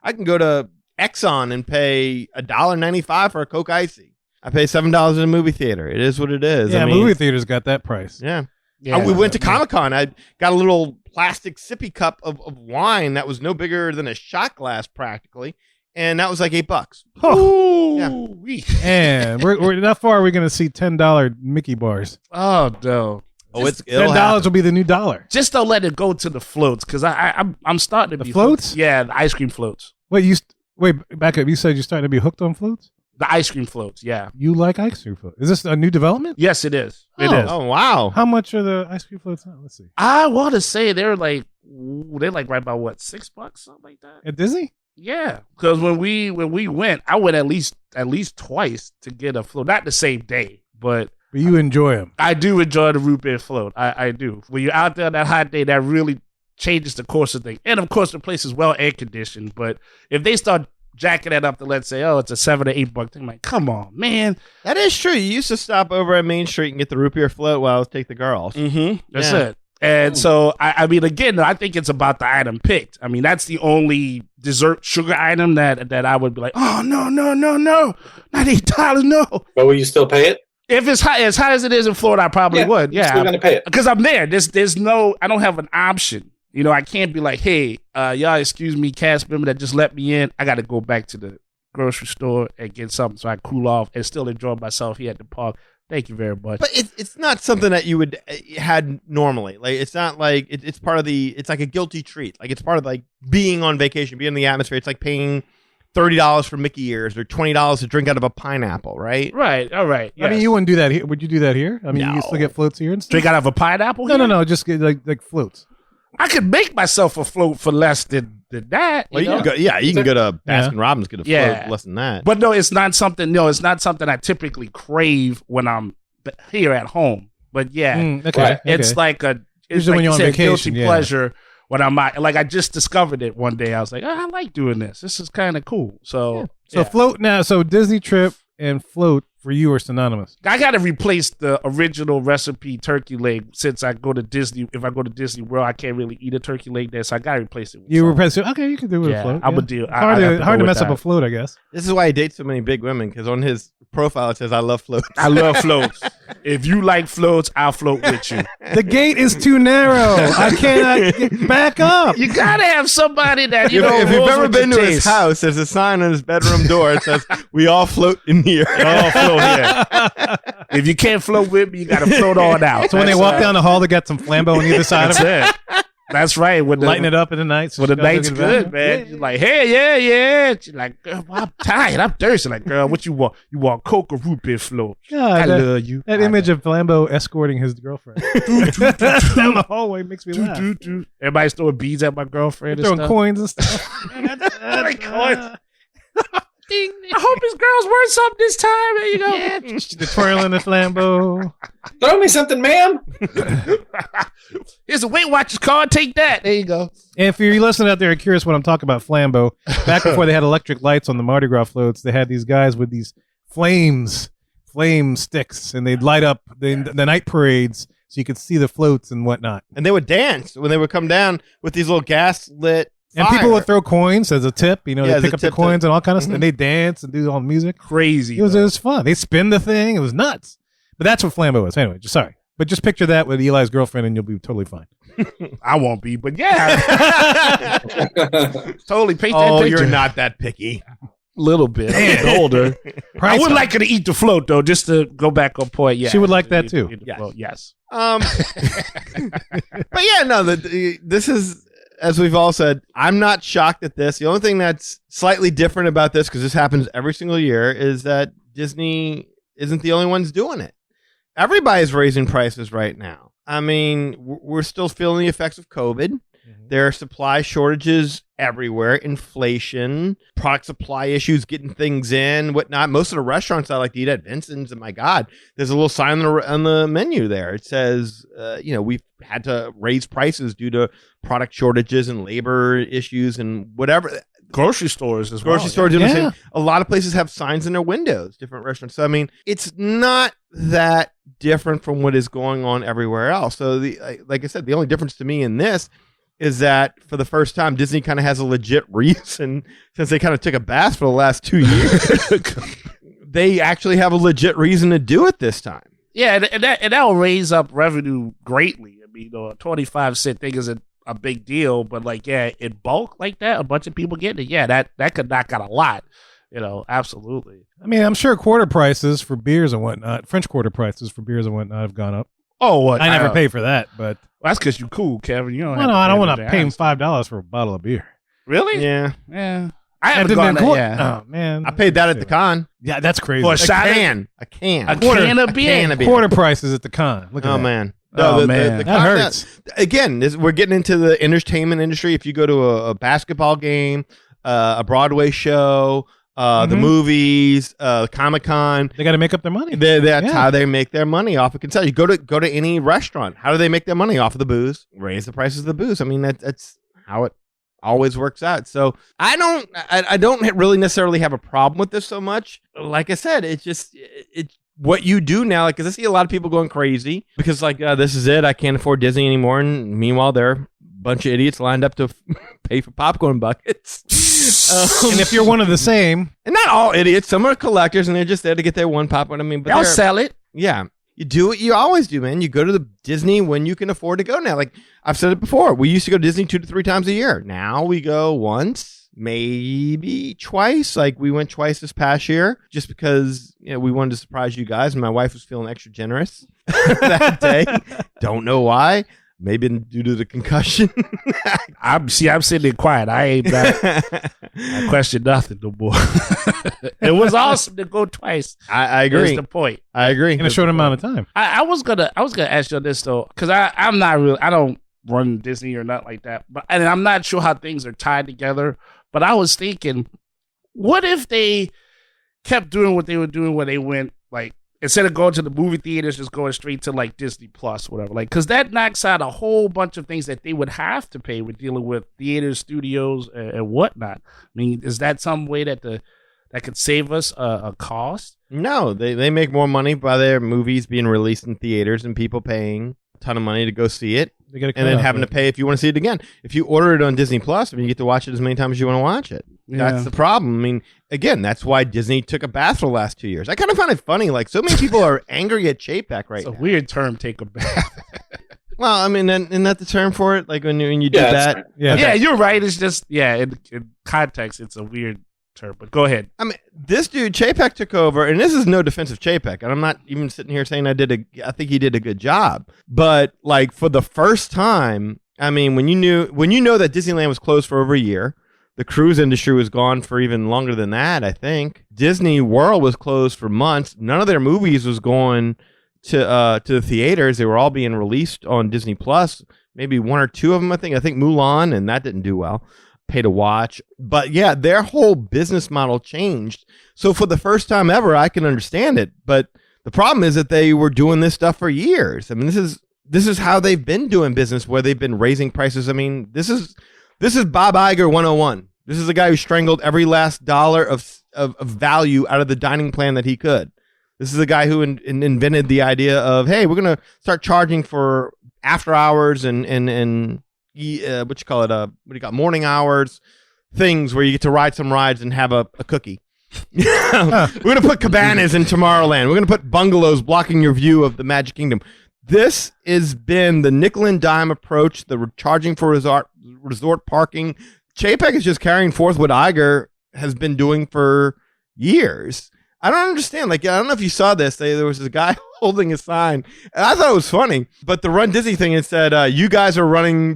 I can go to Exxon and pay $1.95 for a Coke Icy. I pay $7 in a movie theater. It is what it is. Yeah, I mean, movie theaters got that price. Yeah. Yeah. We went to Comic-Con. I got a little plastic sippy cup of wine that was no bigger than a shot glass practically, and that was like $8. Oh, Yeah. And we're how far are we going to see $10 Mickey bars? Oh no. Oh, it'll $10 happen. will be the new dollar. Just don't let it go to the floats because I'm starting to The be floats? hooked. Yeah, the ice cream floats. Wait, back up. You said you're starting to be hooked on floats? The ice cream floats. Yeah. You like ice cream floats? Is this a new development? Yes, it is. It Oh. is. Oh, wow. How much are the ice cream floats now? Let's see. I want to say they're like right about what, $6, something like that. At Disney? Yeah, because when we went, I went at least twice to get a float. Not the same day, but You enjoy them. I do enjoy the root beer float. I do. When you're out there on that hot day, that really changes the course of things. And of course, the place is well air conditioned. But if they start jacking that up to let's say, oh, it's a $7 or $8 thing, I'm like, come on, man. That is true. You used to stop over at Main Street and get the root beer float while I was take the girls. Mm-hmm. That's Yeah. it. And so, I mean, again, I think it's about the item picked. I mean, that's the only dessert sugar item that I would be like, oh, no, not $8, no. But will you still pay it? If it's high, as high as it is in Florida, I probably would. You're Yeah, still going to pay it. because I'm there. There's no, I don't have an option. You know, I can't be like, hey, y'all, excuse me, cast member that just let me in. I got to go back to the grocery store and get something so I cool off and still enjoy myself here at the park. Thank you very much. But it's not something that you would had normally. Like, it's not like it's part of the. It's like a guilty treat. Like, it's part of like being on vacation, being in the atmosphere. It's like paying $30 for Mickey ears or $20 to drink out of a pineapple, right? Right. All right. I mean, you wouldn't do that here. Would you do that here? I mean, No. you still get floats here and stuff? drink out of a pineapple? No, here? no. Just get like floats. I could make myself a float for less than that. Well, you know? you can go to Baskin Robbins get a float Yeah. for less than that. But no, it's not something. No, it's not something I typically crave when I'm here at home. But yeah, Okay. Right. it's like a. It's Usually like when you you're on said, vacation, guilty yeah. pleasure when I'm out. Like I just discovered it one day. I was like, oh, I like doing this. This is kind of cool. So So float now. So Disney trip and float for you are synonymous. I got to replace the original recipe turkey leg since I go to Disney. If I go to Disney World, I can't really eat a turkey leg there, so I got to replace it. With You something. replace it. Okay, you can do it with Yeah, a float. I would do- It's I hard have to hard go to with mess up that. a float, I guess. This is why he dates so many big women, because on his profile it says, "I love floats." I love floats. If you like floats, I'll float with you. The gate is too narrow. I cannot get back up. You gotta have somebody that you If, know. if you've rolls ever with been your to his taste. house, there's a sign on his bedroom door. It says, "We all float in here." all float here. If you can't float with me, you gotta float on out. So when they walk down the hall, they got some flambeau on either side of that's it. it. That's right. When the, Lighting it up in the night. when the night's good, man. You're like, hey, yeah. She's like, girl, well, I'm tired. I'm thirsty. Like, girl, what you want? You want Coke or root beer float? I love you. That image of Flambeau escorting his girlfriend down the hallway makes me laugh. Everybody's throwing beads at my girlfriend and Throwing stuff. coins and stuff. Like coins. Ding. I hope his girl's worth something this time. There you go. Yeah, the twirling the flambeau. Throw me something, ma'am. Here's a Weight Watchers card. Take that. There you go. And if you're listening out there and curious what I'm talking about, flambeau, back before they had electric lights on the Mardi Gras floats, they had these guys with these flame sticks, and they'd light up the night parades so you could see the floats and whatnot. And they would dance when they would come down with these little gas lit. And people would throw coins as a tip. You know, Yeah, they pick as a up the tip coins to- and all kind of stuff. And they dance and do all the music. Crazy. It was fun. They spin the thing. It was nuts. But that's what flambeau is. Anyway, sorry. But just picture that with Eli's girlfriend and you'll be totally fine. I won't be, but yeah. Totally paint that Oh, picture. you're not that picky. Little bit. I'm older. I would like her to eat the float, though, just to go back on point. Yeah, She would like that, too. Eat the Yes. float, yes. But yeah, no, this is, as we've all said, I'm not shocked at this. The only thing that's slightly different about this, because this happens every single year, is that Disney isn't the only ones doing it. Everybody's raising prices right now. I mean, we're still feeling the effects of COVID. There are supply shortages everywhere, inflation, product supply issues, getting things in, whatnot. Most of the restaurants I like to eat at, Vincent's, and my God, there's a little sign on the menu there. It says, we've had to raise prices due to product shortages and labor issues and whatever. Grocery stores as well. Grocery stores doing the same. A lot of places have signs in their windows, different restaurants. So, I mean, it's not that different from what is going on everywhere else. So, like I said, the only difference to me in this is that for the first time, Disney kind of has a legit reason, since they kind of took a bath for the last 2 years. They actually have a legit reason to do it this time. Yeah, and that'll raise up revenue greatly. I mean, a 25-cent thing isn't a big deal, but like, yeah, in bulk like that, a bunch of people getting it, yeah, that could knock out a lot. Absolutely. I mean, I'm sure quarter prices for beers and whatnot, French quarter prices for beers and whatnot have gone up. Oh, what? I never pay for that, but That's because you cool, Kevin. You don't. well, no, I don't want to pay him $5 for a bottle of beer. Really? Yeah. Yeah. I haven't gone that. Yeah. Oh man, I paid that at the con. Yeah, that's crazy. For a A shot of- can. A can. A can of beer. Can of beer. Quarter prices at the con. Look at Oh, that. man. Oh, man. That con- hurts. Again, we're getting into the entertainment industry. If you go to a basketball game, a Broadway show, the movies, Comic-Con, They got to make up their money. that's Yeah. how they make their money off of concessions. You go to any restaurant. How do they make their money off of the booze? Raise the prices of the booze. I mean, that's how it always works out. So I don't really necessarily have a problem with this so much. Like I said, it's what you do now. Like, 'cause I see a lot of people going crazy because this is it. I can't afford Disney anymore. And meanwhile, they're a bunch of idiots lined up to pay for popcorn buckets. And if you're one of the same, And not all idiots. Some are collectors and they're just there to get their one popcorn. I mean, but They'll they're- sell it. yeah. You do what you always do, man. You go to the Disney when you can afford to go now. Like I've said it before, we used to go to Disney 2 to 3 times a year. Now we go once, maybe twice. Like we went twice this past year just because we wanted to surprise you guys. And my wife was feeling extra generous that day. Don't know why. Maybe due to the concussion. I'm sitting there quiet. I question nothing no more. It was awesome to go twice. I That's agree. the point. I agree. in a short amount of time. I was gonna ask you on this though, because I'm not really, I don't run Disney or not like that, and I'm not sure how things are tied together. But I was thinking, what if they kept doing what they were doing when they went like, instead of going to the movie theaters, just going straight to like Disney Plus, whatever, like, because that knocks out a whole bunch of things that they would have to pay with dealing with theaters, studios, and whatnot. I mean, is that some way that that could save us a cost? No, they make more money by their movies being released in theaters and people paying a ton of money to go see it. They get a And then cut having to off pay if you want to see it again. If you order it on Disney Plus, I mean, you get to watch it as many times as you want to watch it. That's the problem. I mean, again, that's why Disney took a bath for the last 2 years. I kind of find it funny. Like, so many people are angry at Chapek right It's a now. weird term, take a bath. Well, I mean, isn't that the term for it? Like when you do Yeah, that's that? right. Yeah. Yeah, you're right. It's just, in context, it's a weird term. But go ahead. I mean, this dude, Chapek took over, and this is no defense of Chapek, and I'm not even sitting here saying I think he did a good job. But like for the first time, I mean, when you know that Disneyland was closed for over a year, the cruise industry was gone for even longer than that, I think. Disney World was closed for months. None of their movies was going to the theaters. They were all being released on Disney Plus. Maybe one or two of them, I think. I think Mulan, and that didn't do well. pay to watch. But yeah, their whole business model changed. So for the first time ever, I can understand it. But the problem is that they were doing this stuff for years. I mean, this is how they've been doing business, where they've been raising prices. I mean, this is Bob Iger 101. This is the guy who strangled every last dollar of value out of the dining plan that he could. This is the guy who invented the idea of, hey, we're going to start charging for after hours and what you call it? What do you got? Morning hours, things where you get to ride some rides and have a cookie. We're going to put cabanas in Tomorrowland. We're going to put bungalows blocking your view of the Magic Kingdom. This has been the nickel and dime approach, the charging for resort parking. Chapek is just carrying forth what Iger has been doing for years. I don't understand. Like, I don't know if you saw this. There was a guy holding a sign, and I thought it was funny. But the Run Disney thing, it said, "You guys are running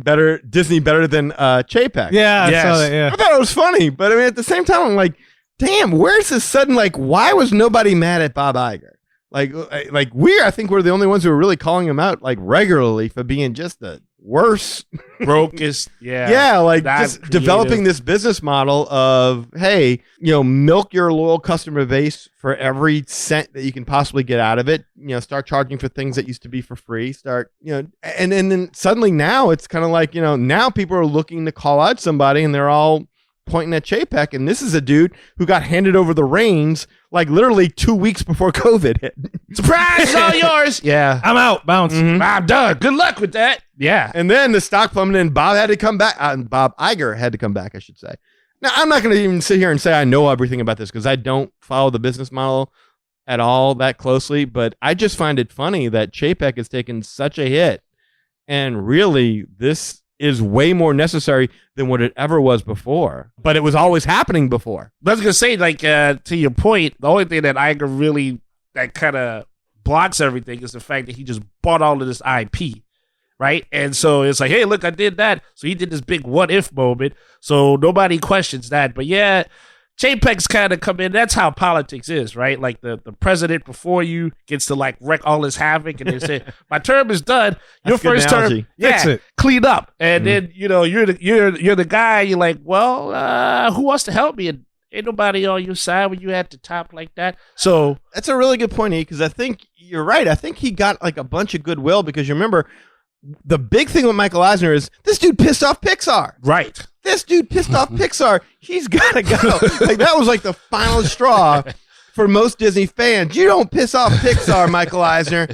Disney better than Chapek." Yeah, I saw that. Yeah, I thought it was funny, but I mean, at the same time, I'm like, damn, where's this sudden? Like, why was nobody mad at Bob Iger? I think we're the only ones who are really calling him out like regularly for being just the worst, brokest. Yeah, like just developing this business model of, hey, milk your loyal customer base for every cent that you can possibly get out of it. Start charging for things that used to be for free. And then suddenly now it's kind of like, now people are looking to call out somebody and they're all pointing at Chapek, and this is a dude who got handed over the reins like literally 2 weeks before COVID hit. Surprise, it's all yours. Yeah. I'm out. Bounce. Mm-hmm. I'm done. Good luck with that. Yeah. And then the stock plummeted and Bob had to come back. Bob Iger had to come back, I should say. Now, I'm not going to even sit here and say I know everything about this because I don't follow the business model at all that closely, but I just find it funny that Chapek has taken such a hit, and really this is way more necessary than what it ever was before. But it was always happening before. I was going to say, like, to your point, the only thing that Iger really, that kind of blocks everything is the fact that he just bought all of this IP, right? And so it's like, hey, look, I did that. So he did this big what-if moment. So nobody questions that. But yeah, Chapek's kind of come in. That's how politics is, right? Like the president before you gets to like wreck all his havoc, and they say, "My term is done. Your first term, Fix it. Clean up." And then you're the guy. You're like, well, who wants to help me? And ain't nobody on your side when you at the top like that. So that's a really good point, E, because I think you're right. I think he got like a bunch of goodwill because you remember the big thing with Michael Eisner is this dude pissed off Pixar. Right. This dude pissed off Pixar. He's got to go. Like, that was like the final straw for most Disney fans. You don't piss off Pixar, Michael Eisner.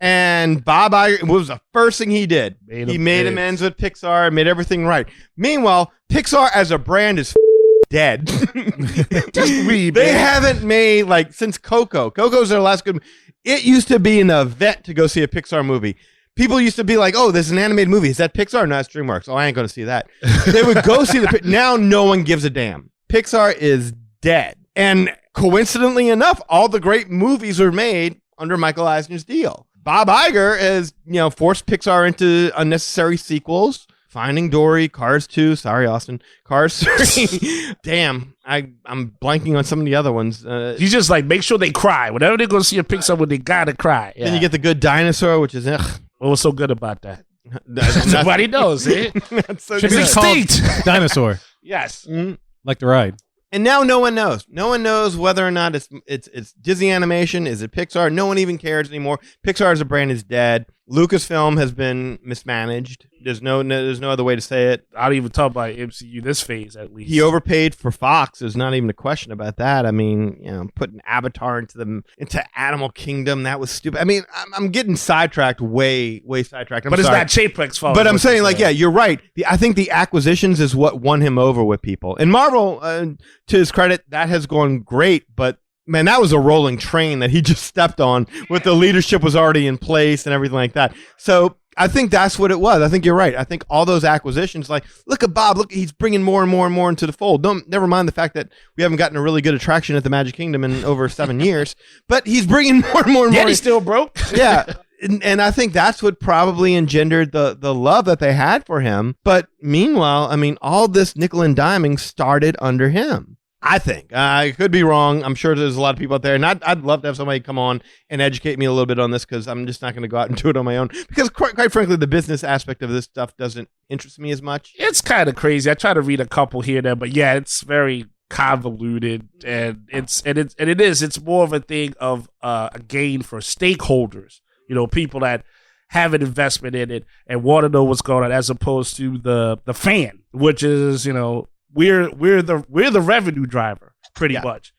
And Bob Iger, what was the first thing he did? He made amends with Pixar, made everything right. Meanwhile, Pixar as a brand is dead. They haven't made, like, since Coco. Coco's their last good. It used to be an event to go see a Pixar movie. People used to be like, oh, there's an animated movie. Is that Pixar? No, it's DreamWorks. Oh, I ain't going to see that. They would go see the... Now no one gives a damn. Pixar is dead. And coincidentally enough, all the great movies are made under Michael Eisner's deal. Bob Iger has, forced Pixar into unnecessary sequels. Finding Dory, Cars 2. Sorry, Austin. Cars 3. Damn. I'm blanking on some of the other ones. You just like make sure they cry. Whenever they go see a Pixar one, they gotta cry. Yeah. Then you get The Good Dinosaur, which is... What was so good about that? Nobody knows, eh? So Should be called Dinosaur. Yes. Mm-hmm. Like the ride. And now no one knows. No one knows whether or not it's Disney Animation. Is it Pixar? No one even cares anymore. Pixar as a brand is dead. Lucasfilm has been mismanaged. There's no other way to say it. I don't even talk about MCU this phase, at least. He overpaid for Fox. There's not even a question about that. I mean, putting Avatar into Animal Kingdom, that was stupid. I mean, I'm getting sidetracked, way sidetracked. But it's not Chapek's fault. But I'm saying, like, yeah, you're right. I think the acquisitions is what won him over with people. And Marvel, to his credit, that has gone great, but man, that was a rolling train that he just stepped on with the leadership was already in place and everything like that. So I think that's what it was. I think you're right. I think all those acquisitions, like, look at Bob, look, he's bringing more and more and more into the fold. Never mind the fact that we haven't gotten a really good attraction at the Magic Kingdom in over 7 years, but he's bringing more and more and more. Yeah, he's still broke. Yeah. And I think that's what probably engendered the love that they had for him. But meanwhile, I mean, all this nickel and diming started under him. I think. I could be wrong. I'm sure there's a lot of people out there, and I'd love to have somebody come on and educate me a little bit on this, because I'm just not going to go out and do it on my own. Because quite frankly, the business aspect of this stuff doesn't interest me as much. It's kind of crazy. I try to read a couple here and there, but yeah, it's very convoluted, and it's more of a thing of a gain for stakeholders. People that have an investment in it and want to know what's going on, as opposed to the fan, which is we're the revenue driver pretty much.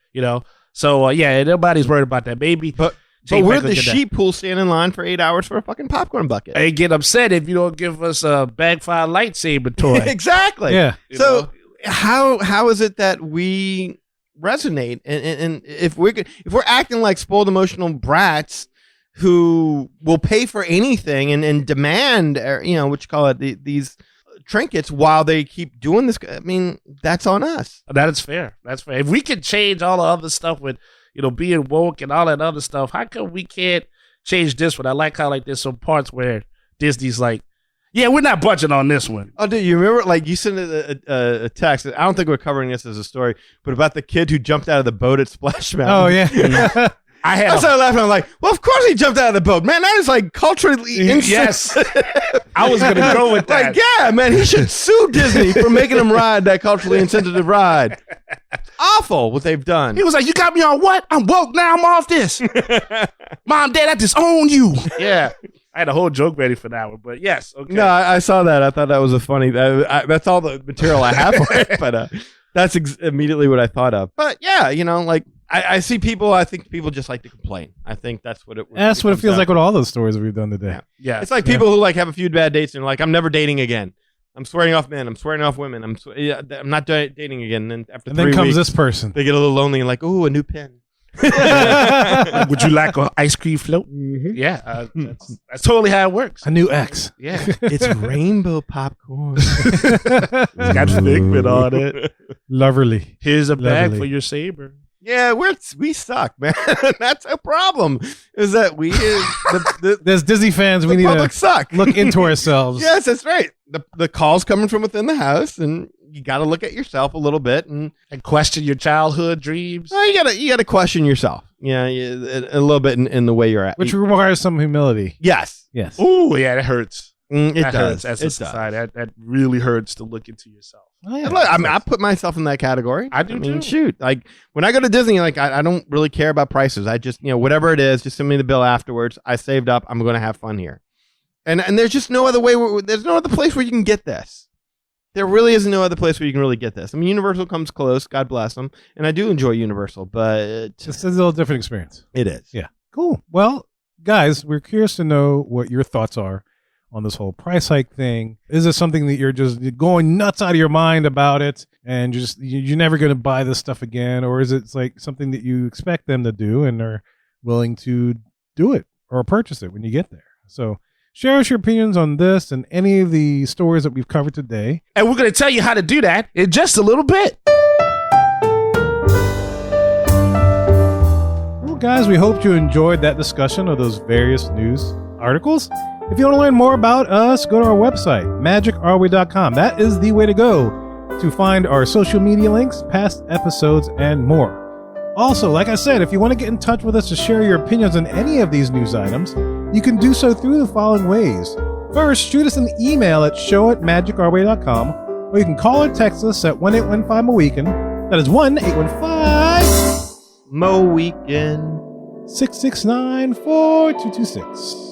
So nobody's worried about that. Maybe, but we're the sheep who'll stand in line for 8 hours for a fucking popcorn bucket and get upset if you don't give us a bag file lightsaber toy. Exactly. Yeah. So how is it that we resonate, and if we're acting like spoiled emotional brats who will pay for anything and demand, what you call it, these trinkets while they keep doing this, I mean, that's on us. That is fair. That's fair. If we can change all the other stuff with, being woke and all that other stuff, how come we can't change this one? I like how there's some parts where Disney's like, yeah, we're not budging on this one. Oh, dude, you remember, you sent a text. I don't think we're covering this as a story, but about the kid who jumped out of the boat at Splash Mountain. Oh, yeah. I started laughing. I'm like, well, of course he jumped out of the boat. Man, that is culturally insensitive. Yes. I was going to go with that. Yeah, man, he should sue Disney for making him ride that culturally insensitive ride. Awful what they've done. He was like, you got me on what? I'm woke now. I'm off this. Mom, Dad, I disown you. Yeah. I had a whole joke ready for that one, but yes. Okay. No, I saw that. I thought that was a funny. That's all the material I have for it, but that's immediately what I thought of. But yeah, I see people. I think people just like to complain. I think that's what it. That's what it feels like with all those stories we've done today. Yeah. It's like people who have a few bad dates and I'm never dating again. I'm swearing off men. I'm swearing off women. I'm not dating again. And then after 3 weeks, comes this person. They get a little lonely and ooh, a new pen. Would you like an ice cream float? Mm-hmm. Yeah, that's totally how it works. A new ex. Yeah, it's rainbow popcorn. It's got Figment on it. Loverly. Here's a bag for your saber. Yeah, we suck, man. That's a problem. Is that we there's Disney fans. We need to suck. Look into ourselves. Yes, that's right. The call's coming from within the house, and you got to look at yourself a little bit and question your childhood dreams. You gotta question yourself. Yeah, a little bit in the way you're at, which requires some humility. Yes. Ooh, yeah, that hurts. It does. Hurts as a society. That really hurts to look into yourself. Oh, yeah. Look, I put myself in that category. I do too. Shoot, when I go to Disney, I don't really care about prices. I just, whatever it is, just send me the bill afterwards. I saved up. I'm going to have fun here, and there's just no other way. There's no other place where you can get this. There really is no other place where you can really get this. I mean, Universal comes close. God bless them, and I do enjoy Universal, but it's a little different experience. It is. Yeah. Cool. Well, guys, we're curious to know what your thoughts are on this whole price hike thing. Is it something that you're just going nuts out of your mind about it and you're never going to buy this stuff again? Or is it something that you expect them to do and are willing to do it or purchase it when you get there? So share us your opinions on this and any of the stories that we've covered today. And we're going to tell you how to do that in just a little bit. Well, guys, we hope you enjoyed that discussion of those various news articles. If you want to learn more about us, go to our website, magicourway.com. That is the way to go to find our social media links, past episodes, and more. Also, like I said, if you want to get in touch with us to share your opinions on any of these news items, you can do so through the following ways. First, shoot us an email at show@magicourway.com, or you can call or text us at 1-815-MOWEEKEND. That is 1-815-MOWEEKEND 669-4226.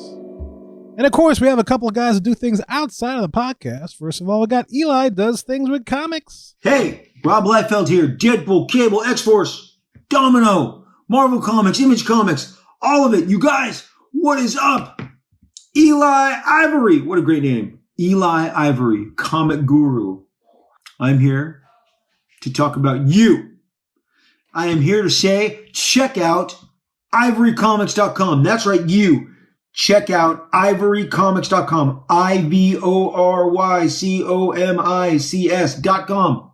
And of course, we have a couple of guys that do things outside of the podcast. First of all, we got Eli does things with comics. Hey, Rob Liefeld here. Deadpool, Cable, X-Force, Domino, Marvel Comics, Image Comics, all of it. You guys, what is up? Eli Ivory. What a great name. Eli Ivory, comic guru. I'm here to talk about you. I am here to say, check out ivorycomics.com. That's right, you. Check out ivorycomics.com, ivorycomics.com.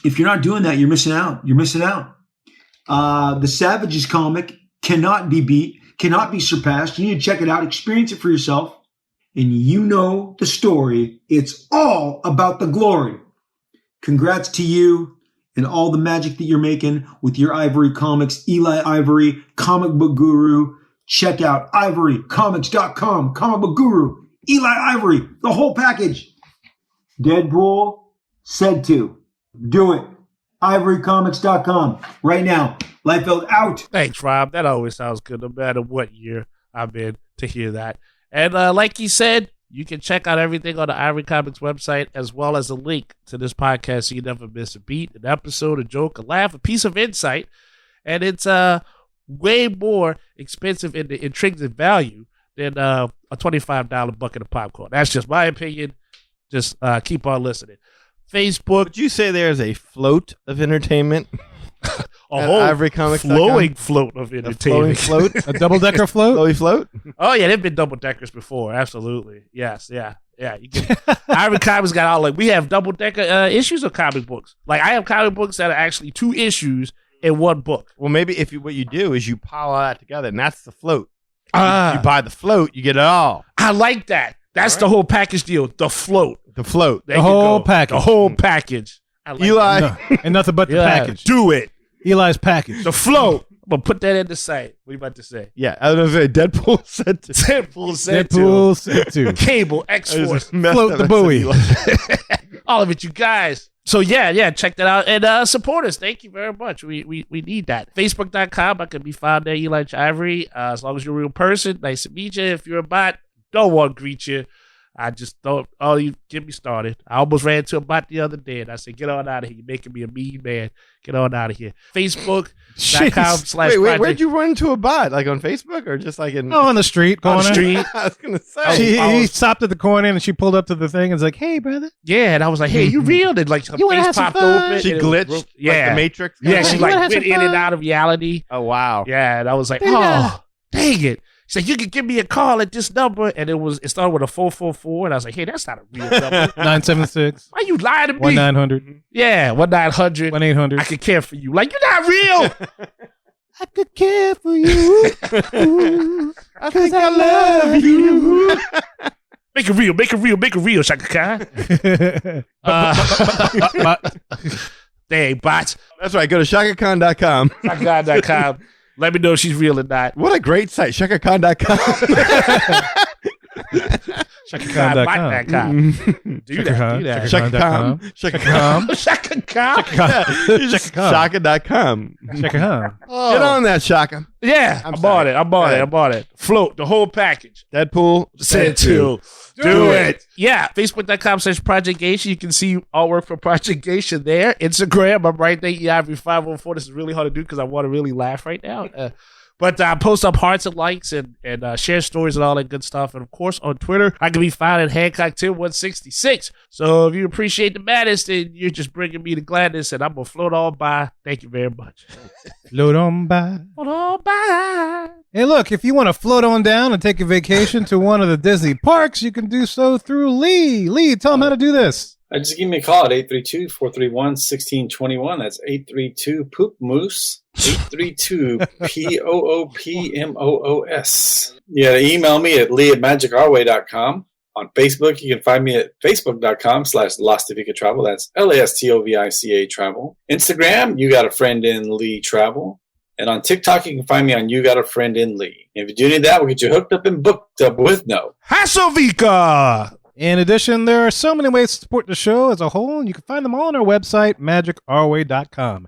If you're not doing that, you're missing out. You're missing out. The Savages comic cannot be beat, cannot be surpassed. You need to check it out, experience it for yourself, and you know the story. It's all about the glory. Congrats to you. and all the magic that you're making with your Ivory Comics, Eli Ivory, comic book guru. Check out ivorycomics.com, comic book guru, Eli Ivory, the whole package. Deadpool said to. Do it. ivorycomics.com right now. Liefeld out. Thanks, Rob. That always sounds good, no matter what year I'm in, to hear that. And like he said, you can check out everything on the Ivory Comics website, as well as a link to this podcast so you never miss a beat, an episode, a joke, a laugh, a piece of insight. And it's way more expensive in the intrinsic value than a $25 bucket of popcorn. That's just my opinion. Just keep on listening. Facebook. Would you say there's a float of entertainment? A whole Ivory Comics flowing float of entertainment. Float? A double-decker float? Flowy float? Oh, yeah, they've been double-deckers before. Absolutely. Yes, yeah. You can, Ivory Comics got all, like, we have double-decker issues of comic books. Like, I have comic books that are actually 2 issues in one book. Well, maybe what you do is you pile all that together, and that's the float. You buy the float, you get it all. I like that. That's the whole package deal. The float. The float. There The you whole go. package. The whole package. I like Eli. that. No, and nothing but the Yeah, package. do it. Eli's package. The float. I'm going to put that in the site. What are you about to say? Yeah, I was going to say Deadpool said to. Deadpool said Deadpool said to. Cable, X-Force. Float the buoy. All of it, you guys. So yeah, check that out and support us. Thank you very much. We need that. Facebook.com. I can be found there, Eli Ivory. As long as you're a real person, nice to meet you. If you're a bot, don't want to greet you. I just don't. Oh, you get me started. I almost ran into a bot the other day, and I said, "Get on out of here. You're making me a mean man. Get on out of here." Facebook.com/. Wait, where'd you run into a bot? Like on Facebook or just like in? Oh, on the street. On the Corner. street? I was gonna say. He stopped at the corner and she pulled up to the thing and was like, "Hey, brother." Yeah, and I was like, "Hey, you real?" And like her You wanna face have some popped fun? open. She and it was glitched. real- yeah, Like the Matrix. yeah. She You wanna like have went some in and fun? out of reality. Oh wow. Yeah, and I was like, They got- "Oh, dang it." She said, "You can give me a call at this number," and it started with a 444, and I was like, "Hey, that's not a real number. 976 Why you lying to me?" 1900 Yeah, 1-900. 1800 I could care for you. Like, you're not real. I could care for you. I think I love you. Make it real. Make it real. Make it real, Shaka Khan. Dang, bots. That's right. Go to shakakhan.com. ShakaKhan.com. Let me know if she's real or not. What a great site, shakakhan.com. ShakaKhan.com. Do that. Shaka-Khan. Shakakhan. ShakaKhan. Shaka.com. Shaka-Khan. Get on that, Shaka. Yeah, I'm on it. I'm on it. Float, the whole package. Deadpool Said to. Do it. Yeah, Facebook.com/Project Geisha. You can see all work for Project Geisha there. Instagram, I'm right there. Ivory514. This is really hard to do because I want to really laugh right now. But I post up hearts and likes and share stories and all that good stuff. And of course, on Twitter, I can be found at Hancock10166. So if you appreciate the madness, then you're just bringing me the gladness, and I'm going to float on by. Thank you very much. Float on by. Float on by. Hey, look, if you want to float on down and take a vacation to one of the Disney parks, you can do so through Lee. Lee, tell them how to do this. Just give me a call at 832-431-1621. That's 832-POOP-MOOSE. 832-POOPMOOS. Yeah, email me at lee@magicourway.com. On Facebook, you can find me at facebook.com/Lastovica Travel. That's LASTOVICA Travel. Instagram, You Got a Friend in Lee Travel. And on TikTok, you can find me on You Got a Friend in Lee. If you do need that, we'll get you hooked up and booked up with no Hasselvika. In addition, there are so many ways to support the show as a whole, and you can find them all on our website, magicourway.com.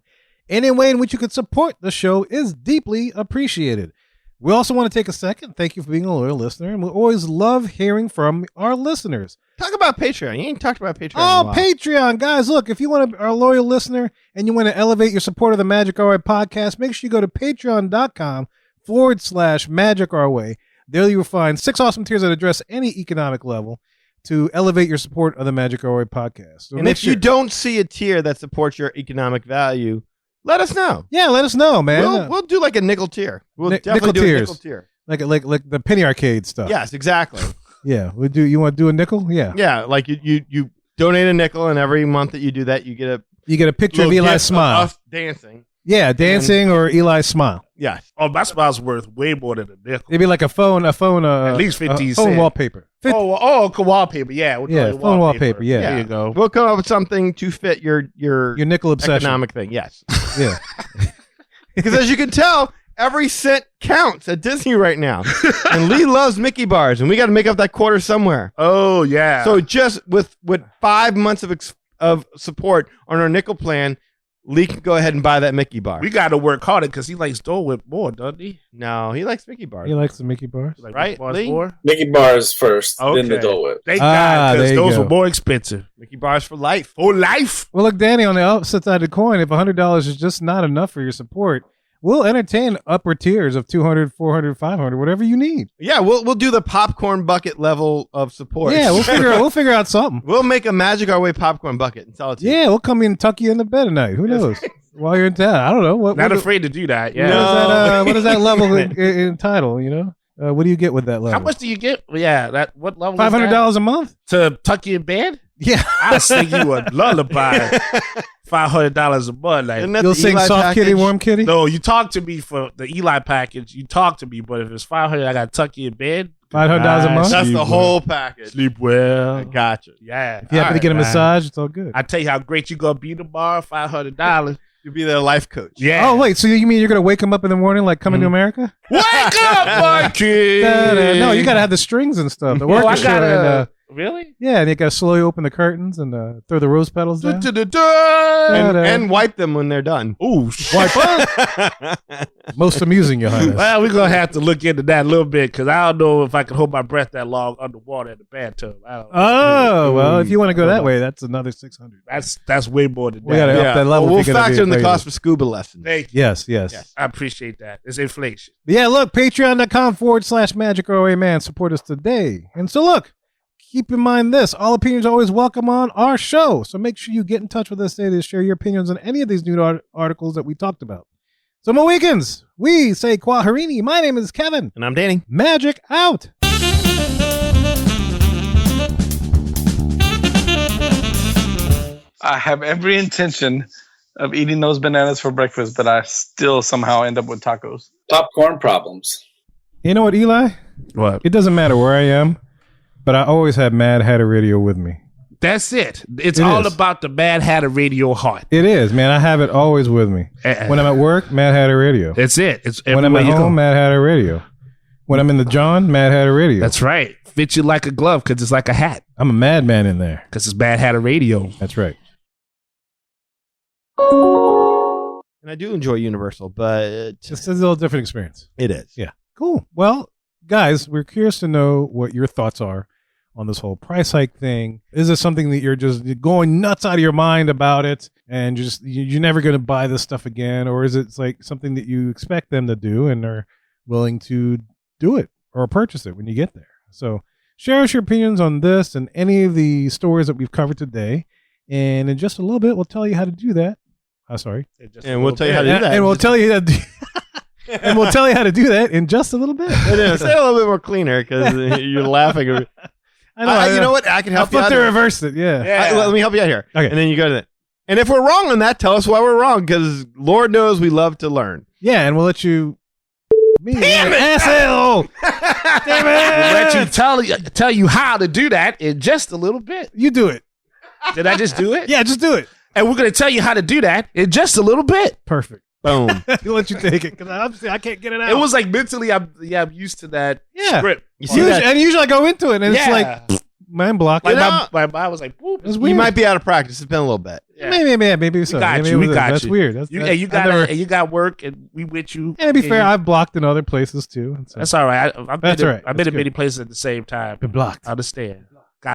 Any way in which you can support the show is deeply appreciated. We also want to take a second. Thank you for being a loyal listener, and we always love hearing from our listeners. Talk about Patreon. You ain't talked about Patreon. Oh, Patreon. Guys, look, if you want to be our loyal listener and you want to elevate your support of the Magic Our Way podcast, make sure you go to patreon.com/Magic Our Way. There you will find 6 awesome tiers that address any economic level to elevate your support of the Magic Our Way podcast. So And make if you don't see a tier that supports your economic value, let us know. yeah, let us know, man. We'll do like a nickel tier. We'll definitely nickel do tiers. a nickel tier. Like the penny arcade stuff. Yes, exactly. Yeah, we do. You want to do a nickel? Yeah. Yeah, like you donate a nickel, and every month that you do that, you get a You get a picture of little Eli's gift smile. us dancing. Yeah, dancing or Eli's smile. Yes. Oh, my smile's worth way more than a nickel. It'd be like a phone, At least 15 phone cents. wallpaper. Oh, wallpaper. Yeah, we'll Yeah, call it phone wallpaper, yeah. There you go. We'll come up with something to fit your Your nickel obsession. economic thing. Yes. Yeah. Because as you can tell, every cent counts at Disney right now. And Lee loves Mickey bars, and we got to make up that quarter somewhere. Oh, yeah. So just with 5 months of support on our nickel plan, Lee can go ahead and buy that Mickey bar. we got to work harder because he likes Dole Whip more, doesn't he? No, he likes Mickey bars. He likes the Mickey bars. Like Right, bars Lee? more? Mickey bars first, then the Okay. Dole Whip. Thank God, there because you those go. were more expensive. Mickey bars for life. For life. Well, look, Danny, on the opposite side of the coin, if $100 is just not enough for your support, we'll entertain upper tiers of 200, 400, 500, whatever you need. Yeah, we'll do the popcorn bucket level of support. Yeah, we'll figure out something. We'll make a Magic Our Way popcorn bucket and sell it to you. Yeah, we'll come in and tuck you into bed at night. Who knows? While you're in town, I don't know. Not afraid to do that. Yeah. No. What does that level entitle? You know, what do you get with that level? How much do you get? Yeah, what level? $500 a month? To tuck you in bed? Yeah, I'll sing you a lullaby. $500 a month. Like, Isn't that you'll the sing Eli soft package? kitty, warm kitty. no, you talk to me for the Eli package. You talk to me, but if it's $500, I got to tuck you in bed. $500 a month? That's Sleep the well. whole package. Sleep well. I gotcha. Yeah. If you happen to get a All right, man. massage, it's all good. I tell you how great you gonna be tomorrow. $500. You'll be their life coach. Yeah. Oh wait, so you mean you're gonna wake him up in the morning like Coming to America? Wake up, my kid. No, you gotta have the strings and stuff. The Oh, I orchestra. gotta. Really? Yeah, and you gotta slowly open the curtains and throw the rose petals down. And wipe them when they're done. Ooh, Most amusing, Your Highness. well, we're gonna have to look into that a little bit because I don't know if I can hold my breath that long underwater in the bathtub. I don't know. Oh well, if you want to go that way, that's another $600. That's way more than We that. gotta up that level. We'll if you're gonna be factor in the afraid cost of- for scuba lessons. Thank you. Yes. Yes. I appreciate that. It's inflation. Yeah, look, patreon.com/Magic ROA Man. Support us today. And so look, keep in mind this, all opinions are always welcome on our show. So make sure you get in touch with us today to share your opinions on any of these new articles that we talked about. So Mohicans, we say Kwaharini. My name is Kevin. And I'm Danny. Magic out. I have every intention of eating those bananas for breakfast, but I still somehow end up with tacos. Popcorn problems. You know what, Eli? What? It doesn't matter where I am, but I always have Mad Hatter Radio with me. That's it. It's It all is. about the Mad Hatter Radio heart. It is, man. I have it always with me. When I'm at work, Mad Hatter Radio. That's it. It's When I'm everywhere at you go. home, Mad Hatter Radio. When I'm in the John, Mad Hatter Radio. That's right. Fits you like a glove because it's like a hat I'm a madman in there. because it's Mad Hatter Radio. That's right. And I do enjoy Universal, but Just a little different experience. it is. Yeah. Cool. Well, guys, we're curious to know what your thoughts are on this whole price hike thing. Is it something that you're just going nuts out of your mind about it and you're never going to buy this stuff again? Or is it like something that you expect them to do and are willing to do it or purchase it when you get there? So share us your opinions on this and any of the stories that we've covered today. And in just a little bit, we'll tell you how to do that. Sorry. And we'll tell you how to do that. And we'll tell you how to and we'll tell you how to do that in just a little bit. Say it a little bit more cleaner because you're laughing. You know what? I can I help you flipped out. to reverse it. Yeah. Let me help you out here. Okay. And then you go to that. And if we're wrong on that, tell us why we're wrong because Lord knows we love to learn. Yeah, and we'll let you. Damn it, asshole! Damn We'll let you it! tell you how to do that in just a little bit. You do it. Did I just do it? Yeah, just do it. And we're going to tell you how to do that in just a little bit. Perfect. Boom. We'll let you take it because obviously I can't get it out. It was like mentally, I'm used to that Yeah. script. You see that? And usually I go into it and it's like mind block. like You know- my mind was like, whoop. It's You weird. might be out of practice. It's been a little bit. Yeah. Maybe so. got Maybe you. it We was- got That's you. weird. That's, You, that's, and you I've got never- and you got work, and we with you. And to be And fair, you- I've blocked in other places too. And so. that's all right. I've That's been all right. I've been That's in good. many places at the same time. Been blocked. I understand.